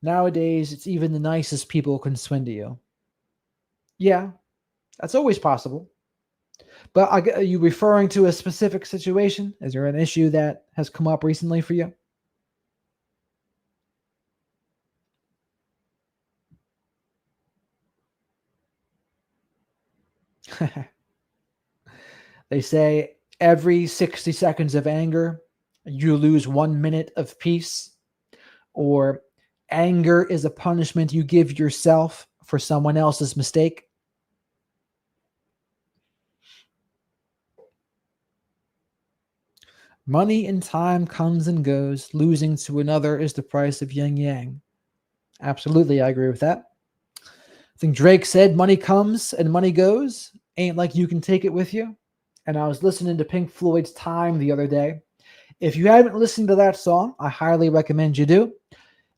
Nowadays, it's even the nicest people can swindle you. Yeah, that's always possible. But are you referring to a specific situation? Is there an issue that has come up recently for you? They say every 60 seconds of anger, you lose 1 minute of peace. Or anger is a punishment you give yourself for someone else's mistake. Money and time comes and goes. Losing to another is the price of yin yang. Absolutely, I agree with that. I think Drake said money comes and money goes. Ain't like you can take it with you. And I was listening to Pink Floyd's Time the other day. If you haven't listened to that song, I highly recommend you do.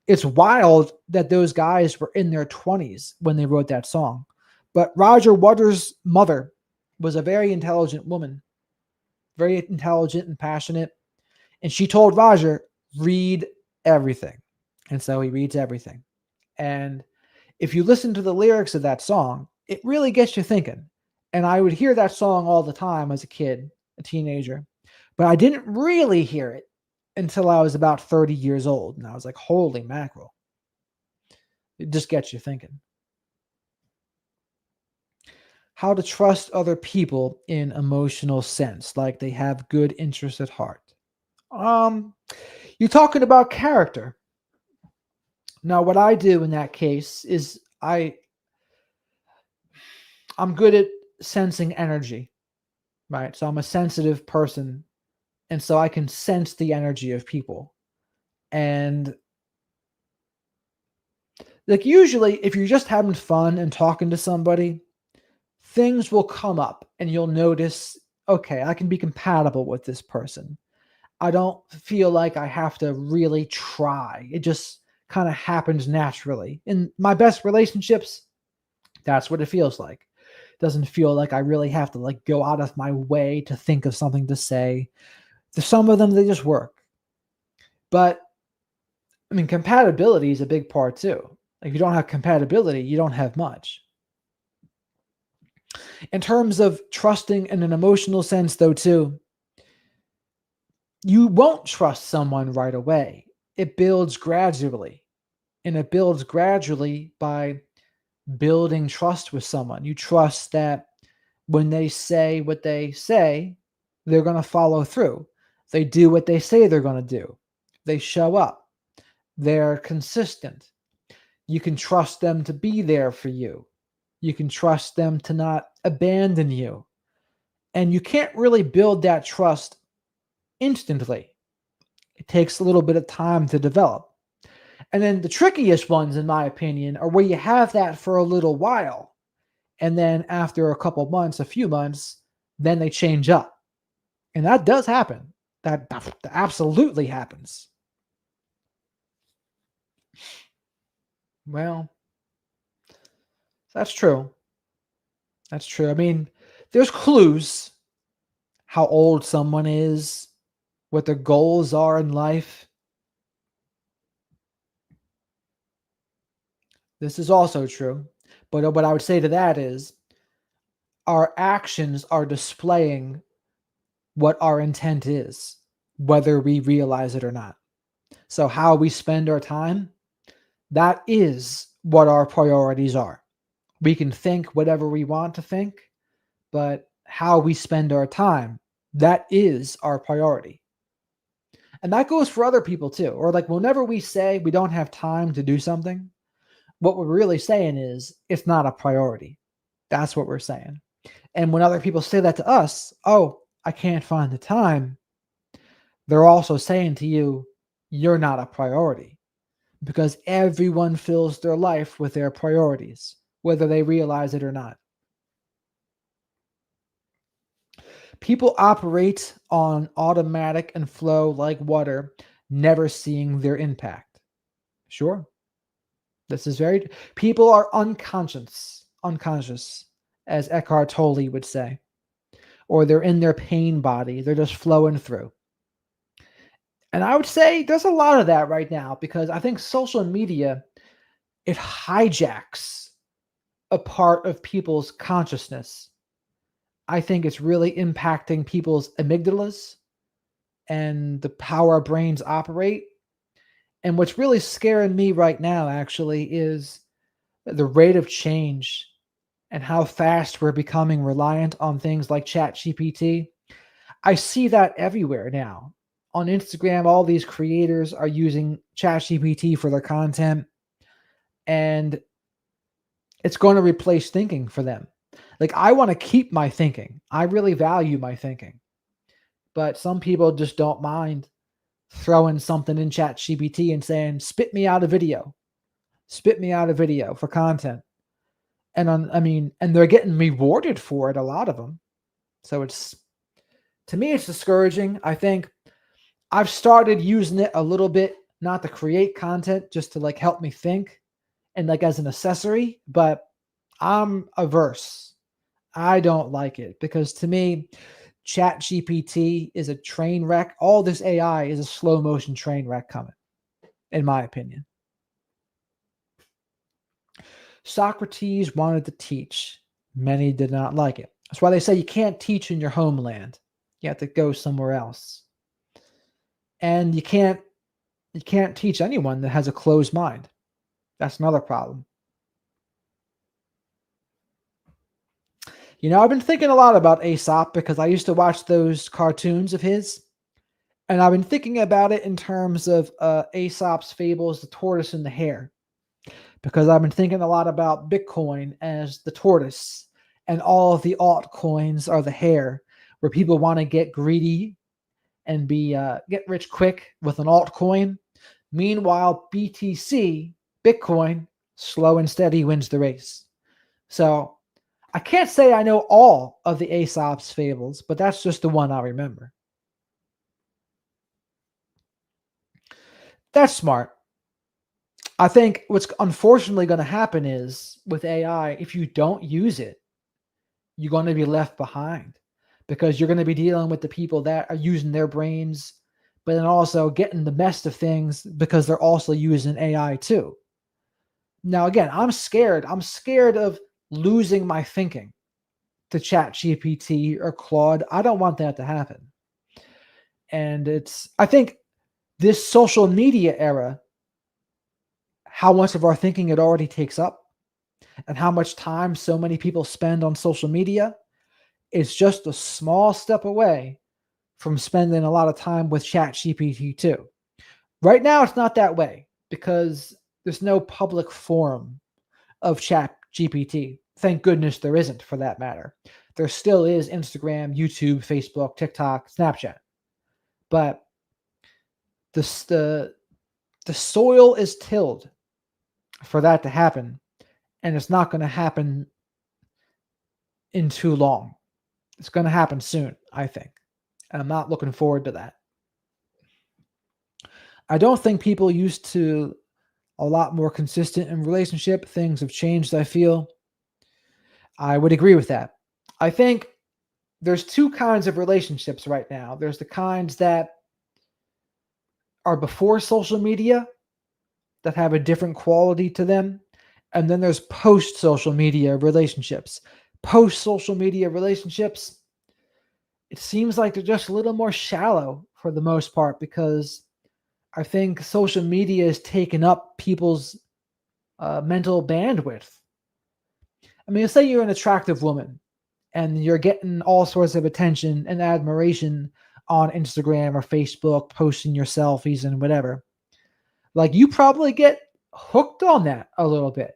It's wild that those guys were in their 20s when they wrote that song. But Roger Waters' mother was a very intelligent woman, very intelligent and passionate. And she told Roger, read everything. And so he reads everything. And if you listen to the lyrics of that song, it really gets you thinking. And I would hear that song all the time as a kid, a teenager. But I didn't really hear it until I was about 30 years old. And I was like, holy mackerel. It just gets you thinking. How to trust other people in emotional sense, like they have good interests at heart. Um, you're talking about character. Now, what I do in that case is I'm good at sensing energy, right? So I'm a sensitive person, and so I can sense the energy of people. And like usually if you're just having fun and talking to somebody, things will come up and you'll notice, okay, I can be compatible with this person. I don't feel like I have to really try. It just kind of happens naturally. In my best relationships, that's what it feels like. It doesn't feel like I really have to like go out of my way to think of something to say. To some of them, they just work. But I mean, compatibility is a big part too. Like, if you don't have compatibility, you don't have much. In terms of trusting in an emotional sense, though, too, you won't trust someone right away. It builds gradually. And it builds gradually by building trust with someone. You trust that when they say what they say, they're going to follow through. They do what they say they're going to do. They show up. They're consistent. You can trust them to be there for you. You can trust them to not abandon you. And you can't really build that trust instantly. It takes a little bit of time to develop. And then the trickiest ones, in my opinion, are where you have that for a little while. And then after a couple months, a few months, then they change up. And that does happen. That absolutely happens. Well, that's true. That's true. I mean, there's clues how old someone is, what their goals are in life. This is also true. But what I would say to that is our actions are displaying what our intent is, whether we realize it or not. So, how we spend our time, that is what our priorities are. We can think whatever we want to think, but how we spend our time, that is our priority. And that goes for other people too. Or like whenever we say we don't have time to do something, what we're really saying is it's not a priority. That's what we're saying. And when other people say that to us, oh, I can't find the time, they're also saying to you, you're not a priority, because everyone fills their life with their priorities, whether they realize it or not. People operate on automatic and flow like water, never seeing their impact. Sure. This is very, people are unconscious, as Eckhart Tolle would say, or they're in their pain body. They're just flowing through. And I would say there's a lot of that right now because I think social media, it hijacks a part of people's consciousness. I think it's really impacting people's amygdalas and how our brains operate. And what's really scaring me right now, actually, is the rate of change and how fast we're becoming reliant on things like ChatGPT. I see that everywhere now. On Instagram, all these creators are using ChatGPT for their content, and it's going to replace thinking for them. Like, I want to keep my thinking. I really value my thinking. But some people just don't mind throwing something in ChatGPT and saying, spit me out a video. Spit me out a video for content. And and they're getting rewarded for it, a lot of them. So to me, it's discouraging. I think I've started using it a little bit, not to create content, just to like help me think and like as an accessory, but I'm averse. I don't like it because to me, Chat GPT is a train wreck. All this AI is a slow motion train wreck coming, in my opinion. Socrates wanted to teach. Many did not like it. That's why they say you can't teach in your homeland. You have to go somewhere else. And you can't teach anyone that has a closed mind. That's another problem. I've been thinking a lot about Aesop because I used to watch those cartoons of his. And I've been thinking about it in terms of Aesop's fables, the tortoise and the hare, because I've been thinking a lot about Bitcoin as the tortoise and all of the altcoins are the hare, where people want to get greedy and get rich quick with an altcoin. Meanwhile, BTC, Bitcoin, slow and steady wins the race. So I can't say I know all of the Aesop's fables, but that's just the one I remember. That's smart. I think what's unfortunately going to happen is with AI, if you don't use it, you're going to be left behind because you're going to be dealing with the people that are using their brains, but then also getting the best of things because they're also using AI too. Now, again, I'm scared. I'm scared of losing my thinking to ChatGPT or Claude. I don't want that to happen. And I think this social media era, how much of our thinking it already takes up and how much time so many people spend on social media is just a small step away from spending a lot of time with ChatGPT too. Right now, it's not that way because there's no public forum of ChatGPT. Thank goodness there isn't, for that matter. There still is Instagram, YouTube, Facebook, TikTok, Snapchat. But the soil is tilled for that to happen, and it's not going to happen in too long. It's going to happen soon, I think. And I'm not looking forward to that. I don't think people used to a lot more consistent in relationship. Things have changed, I feel. I would agree with that. I think there's two kinds of relationships right now. There's the kinds that are before social media that have a different quality to them. And then there's post social media relationships. Post social media relationships, it seems like they're just a little more shallow for the most part because I think social media has taken up people's mental bandwidth. I mean, say you're an attractive woman and you're getting all sorts of attention and admiration on Instagram or Facebook, posting your selfies and whatever. Like, you probably get hooked on that a little bit.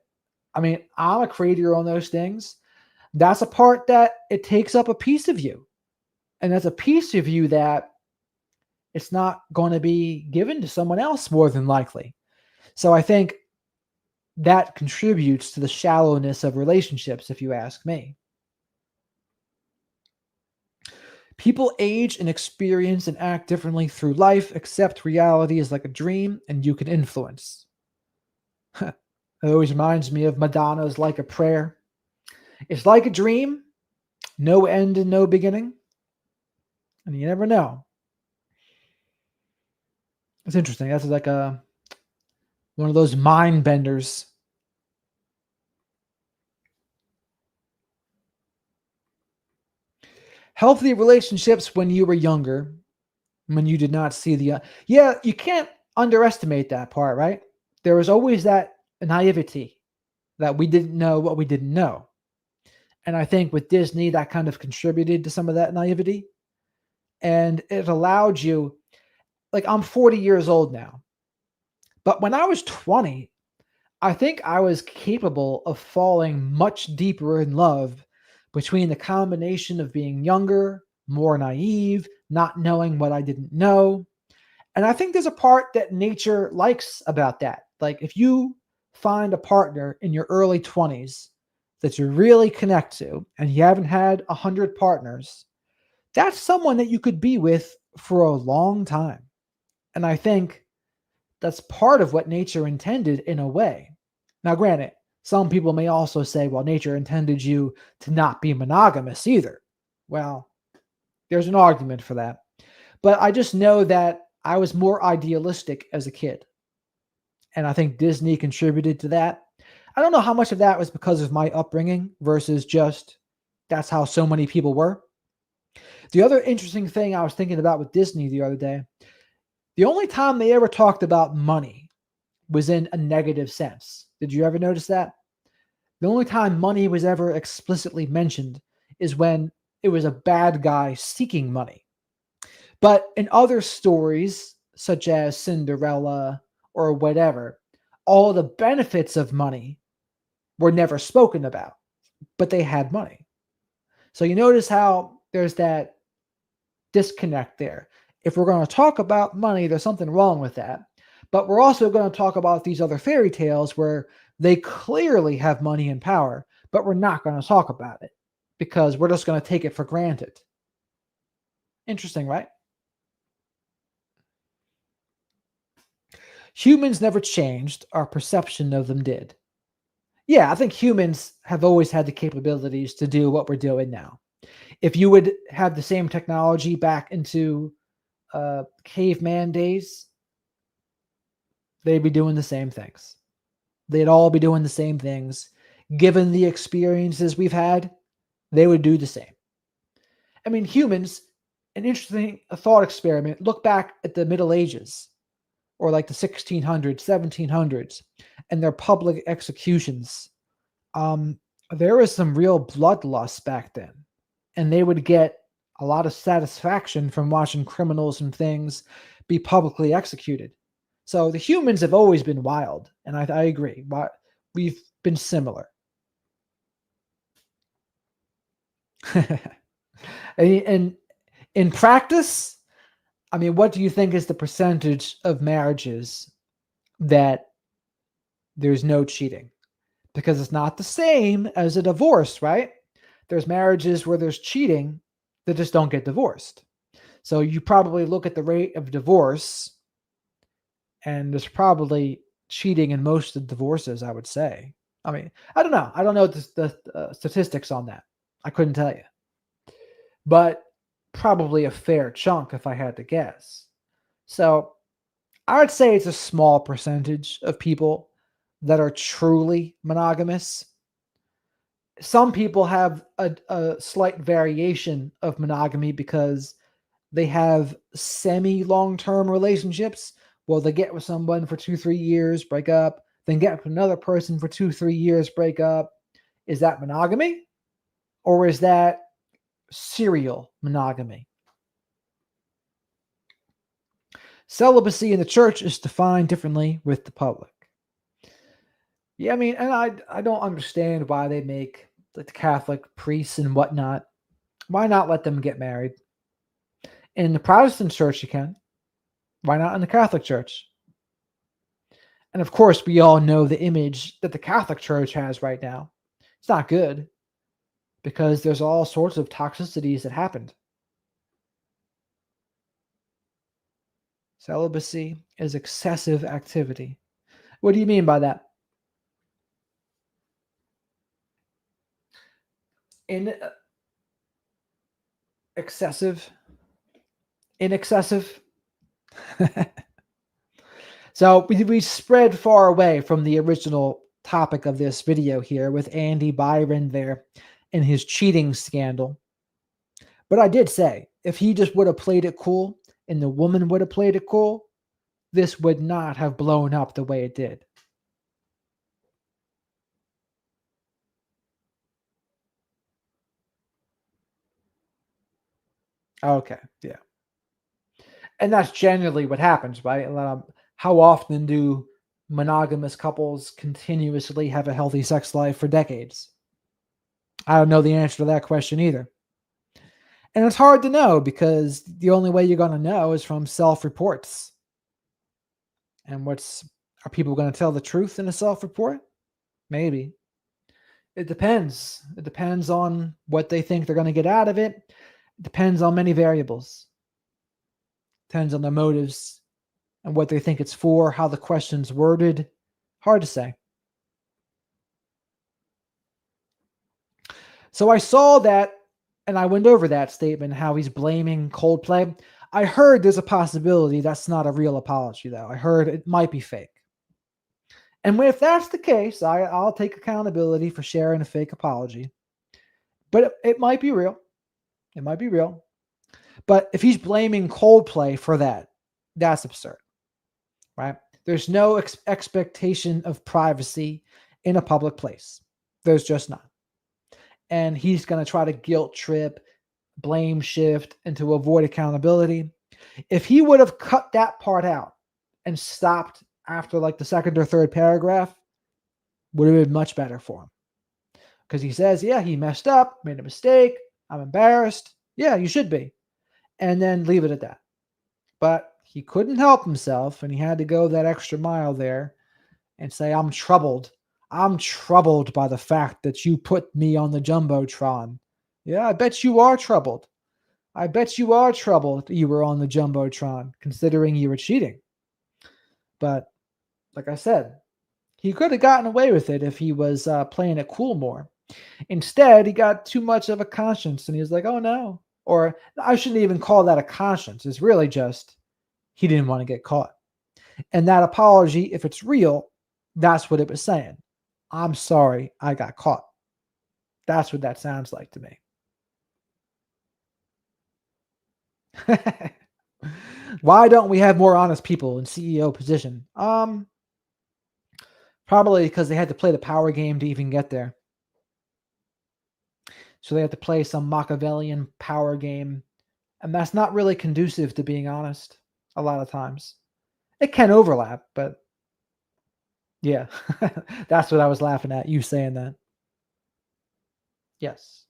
I mean, I'm a creator on those things. That's a part that it takes up a piece of you. And that's a piece of you that it's not going to be given to someone else more than likely. So I think that contributes to the shallowness of relationships, if you ask me. People age and experience and act differently through life, except reality is like a dream and you can influence. It always reminds me of Madonna's Like a Prayer. It's like a dream, no end and no beginning. And you never know. It's interesting. That's like one of those mind benders. Healthy relationships when you were younger, when you did not see yeah, you can't underestimate that part, right? There was always that naivety that we didn't know what we didn't know. And I think with Disney, that kind of contributed to some of that naivety. And it allowed you, like, I'm 40 years old now. But when I was 20, I think I was capable of falling much deeper in love between the combination of being younger, more naive, not knowing what I didn't know. And I think there's a part that nature likes about that. Like, if you find a partner in your early 20s that you really connect to and you haven't had 100 partners, that's someone that you could be with for a long time. And I think that's part of what nature intended in a way. Now, granted, some people may also say, well, nature intended you to not be monogamous either. Well, there's an argument for that. But I just know that I was more idealistic as a kid. And I think Disney contributed to that. I don't know how much of that was because of my upbringing versus just that's how so many people were. The other interesting thing I was thinking about with Disney the other day, the only time they ever talked about money was in a negative sense. Did you ever notice that? The only time money was ever explicitly mentioned is when it was a bad guy seeking money. But in other stories, such as Cinderella or whatever, all the benefits of money were never spoken about, but they had money. So you notice how there's that disconnect there. If we're going to talk about money, there's something wrong with that. But we're also going to talk about these other fairy tales where they clearly have money and power, but we're not going to talk about it because we're just going to take it for granted. Interesting, right? Humans never changed, our perception of them did. Yeah, I think humans have always had the capabilities to do what we're doing now. If you would have the same technology back into caveman days, they'd be doing the same things. They'd all be doing the same things. Given the experiences we've had, they would do the same. I mean, humans, an interesting thought experiment, look back at the Middle Ages or like the 1600s, 1700s, and their public executions. There was some real bloodlust back then, and they would get a lot of satisfaction from watching criminals and things be publicly executed. So the humans have always been wild, and I agree. We've been similar. And in practice, I mean, what do you think is the percentage of marriages that there's no cheating? Because it's not the same as a divorce, right? There's marriages where there's cheating that just don't get divorced. So you probably look at the rate of divorce, and there's probably cheating in most of the divorces, I would say. I mean, I don't know. I don't know the statistics on that. I couldn't tell you. But probably a fair chunk if I had to guess. So I would say it's a small percentage of people that are truly monogamous. Some people have a slight variation of monogamy because they have semi long-term relationships. Well, they get with someone for 2-3 years, break up, then get with another person for 2-3 years, break up. Is that monogamy? Or is that serial monogamy? Celibacy in the church is defined differently with the public. Yeah, I mean, and I don't understand why they make the Catholic priests and whatnot. Why not let them get married? In the Protestant church, you can. Why not in the Catholic Church? And of course, we all know the image that the Catholic Church has right now. It's not good because there's all sorts of toxicities that happened. Celibacy is excessive activity. What do you mean by that? In excessive? In excessive? So we spread far away from the original topic of this video here with Andy Byron there and his cheating scandal. But I did say, if he just would have played it cool and the woman would have played it cool, this would not have blown up the way it did. Okay, yeah. And that's generally what happens, right? How often do monogamous couples continuously have a healthy sex life for decades? I don't know the answer to that question either. And it's hard to know because the only way you're going to know is from self-reports. And are people going to tell the truth in a self-report? Maybe. It depends. It depends on what they think they're going to get out of it. It depends on many variables. Depends on their motives and what they think it's for, how the question's worded. Hard to say. So I saw that and I went over that statement, how he's blaming Coldplay. I heard there's a possibility that's not a real apology, though. I heard it might be fake. And if that's the case, I'll take accountability for sharing a fake apology. But it might be real. It might be real. But if he's blaming Coldplay for that, that's absurd, right? There's no expectation of privacy in a public place. There's just not. And he's going to try to guilt trip, blame shift, and to avoid accountability. If he would have cut that part out and stopped after like the second or third paragraph, would have been much better for him. Because he says, yeah, he messed up, made a mistake, I'm embarrassed. Yeah, you should be. And then leave it at that. But he couldn't help himself, and he had to go that extra mile there and say, I'm troubled. I'm troubled by the fact that you put me on the Jumbotron. Yeah, I bet you are troubled. I bet you are troubled you were on the Jumbotron, considering you were cheating. But like I said, he could have gotten away with it if he was playing it cool more. Instead, he got too much of a conscience, and he was like, oh no. Or I shouldn't even call that a conscience. It's really just he didn't want to get caught. And that apology, if it's real, that's what it was saying. I'm sorry I got caught. That's what that sounds like to me. Why don't we have more honest people in CEO position? Probably because they had to play the power game to even get there. So they had to play some Machiavellian power game. And that's not really conducive to being honest a lot of times. It can overlap, but yeah, that's what I was laughing at, you saying that. Yes.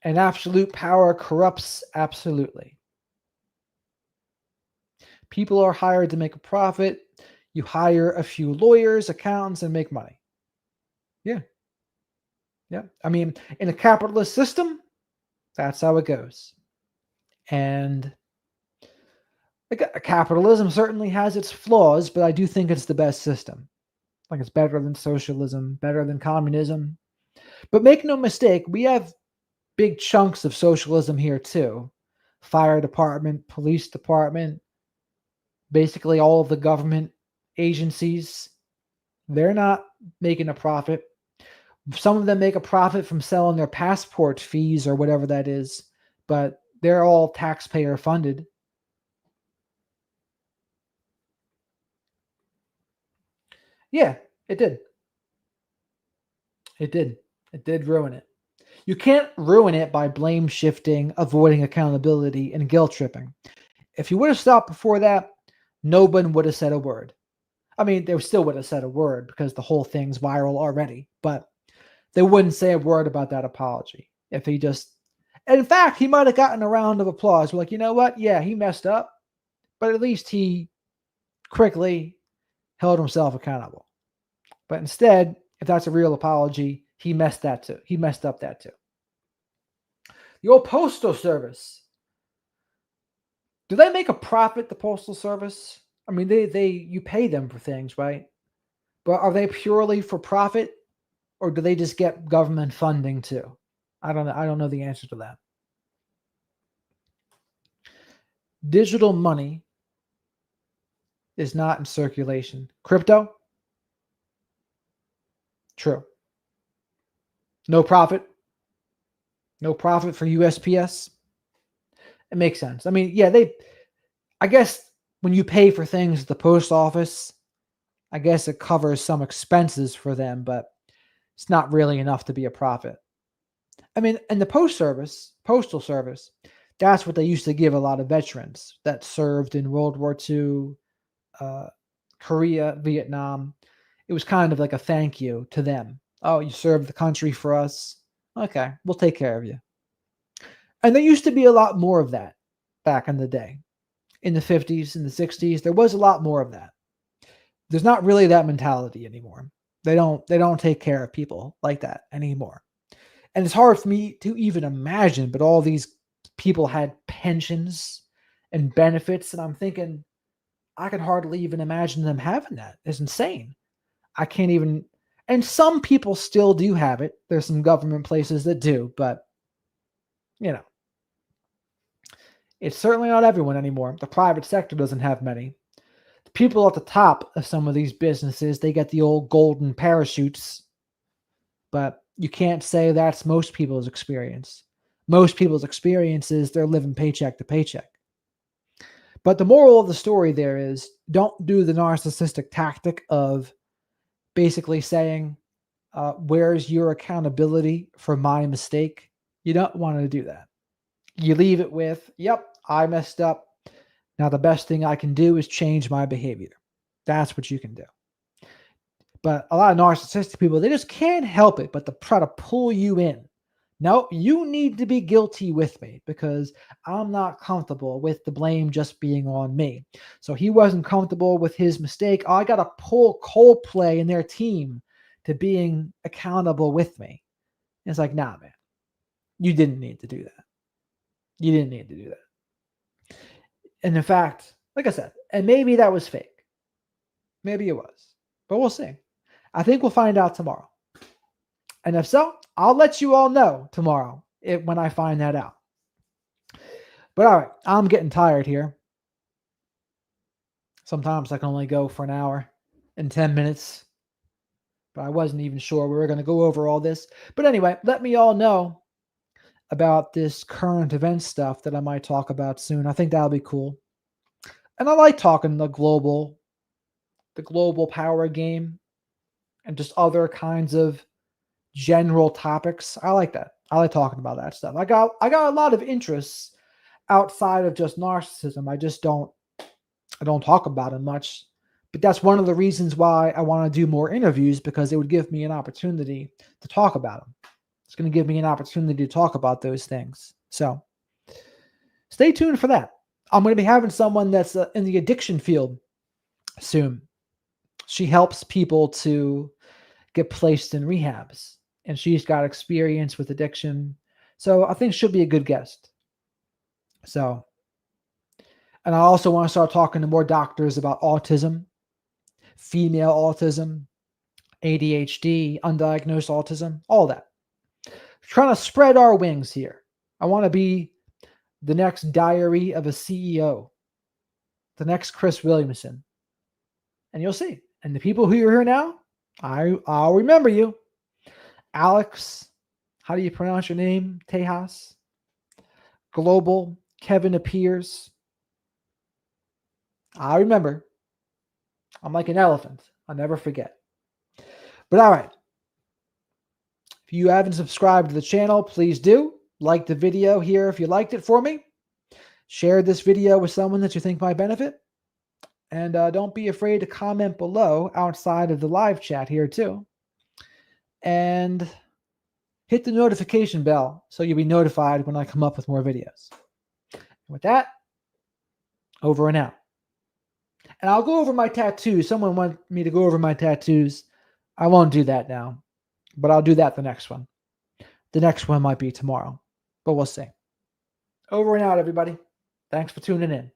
And absolute power corrupts absolutely. People are hired to make a profit. You hire a few lawyers, accountants, and make money. Yeah. Yeah. I mean, in a capitalist system, that's how it goes. And capitalism certainly has its flaws, but I do think it's the best system. Like it's better than socialism, better than communism. But make no mistake, we have big chunks of socialism here too. Fire department, police department, basically all of the government agencies, they're not making a profit. Some of them make a profit from selling their passport fees or whatever that is, but they're all taxpayer funded. Yeah, it did. It did. It did ruin it. You can't ruin it by blame shifting, avoiding accountability, and guilt tripping. If you would have stopped before that, no one would have said a word. I mean, they still would have said a word because the whole thing's viral already, but they wouldn't say a word about that apology. If he just, and in fact, he might have gotten a round of applause. We're like, you know what? Yeah, he messed up, but at least he quickly held himself accountable. But instead, if that's a real apology, he messed that too. He messed up that too. The old postal service. Do they make a profit, the postal service? I mean, you pay them for things, right? But are they purely for profit, or do they just get government funding too? I don't know. I don't know the answer to that. Digital money is not in circulation. Crypto? True. No profit. No profit for USPS. It makes sense. I mean, yeah, I guess when you pay for things at the post office, I guess it covers some expenses for them, but it's not really enough to be a profit. I mean, in the postal service, that's what they used to give a lot of veterans that served in World War II, Korea, Vietnam. It was kind of like a thank you to them. Oh, you served the country for us. Okay, we'll take care of you. And there used to be a lot more of that back in the day. In the 50s and the 60s, there was a lot more of that. There's not really that mentality anymore. They don't take care of people like that anymore. And it's hard for me to even imagine, but all these people had pensions and benefits, and I'm thinking, I can hardly even imagine them having that. It's insane. I can't even, and some people still do have it. There's some government places that do, but you know, it's certainly not everyone anymore. The private sector doesn't have many. The people at the top of some of these businesses, they get the old golden parachutes, but you can't say that's most people's experience. most people's experience is they're living paycheck to paycheck. But the moral of the story there is don't do the narcissistic tactic of basically saying, where's your accountability for my mistake? You don't want to do that. You leave it with, yep, I messed up. Now the best thing I can do is change my behavior. That's what you can do. But a lot of narcissistic people, they just can't help it but to try to pull you in. No, you need to be guilty with me because I'm not comfortable with the blame just being on me. So he wasn't comfortable with his mistake. Oh, I got to pull Coldplay and their team to being accountable with me. And it's like, nah, man, you didn't need to do that. You didn't need to do that. And in fact, like I said, and maybe that was fake. Maybe it was, but we'll see. I think we'll find out tomorrow. And if so, I'll let you all know tomorrow when I find that out. But all right, I'm getting tired here. Sometimes I can only go for an hour and 10 minutes. But I wasn't even sure we were going to go over all this. But anyway, let me all know about this current event stuff that I might talk about soon. I think that'll be cool. And I like talking the global power game and just other kinds of general topics. I like that. I like talking about that stuff. I got a lot of interests outside of just narcissism. I don't talk about it much. But that's one of the reasons why I want to do more interviews, because it would give me an opportunity to talk about them. It's going to give me an opportunity to talk about those things. So stay tuned for that. I'm going to be having someone that's in the addiction field soon. She helps people to get placed in rehabs, and she's got experience with addiction. So I think she'll be a good guest. So, and I also want to start talking to more doctors about autism, female autism, ADHD, undiagnosed autism, all that. Trying to spread our wings here. I want to be the next Diary of a CEO, the next Chris Williamson. And you'll see. And the people who are here now, I'll remember you. Alex, how do you pronounce your name? Tejas. Global, Kevin Appears. I remember. I'm like an elephant. I'll never forget. But all right. If you haven't subscribed to the channel, please do. Like the video here if you liked it for me. Share this video with someone that you think might benefit. And don't be afraid to comment below outside of the live chat here too. And hit the notification bell so you'll be notified when I come up with more videos. And with that, over and out. And I'll go over my tattoos. Someone wanted me to go over my tattoos. I won't do that now, but I'll do that the next one. The next one might be tomorrow, but we'll see. Over and out, everybody. Thanks for tuning in.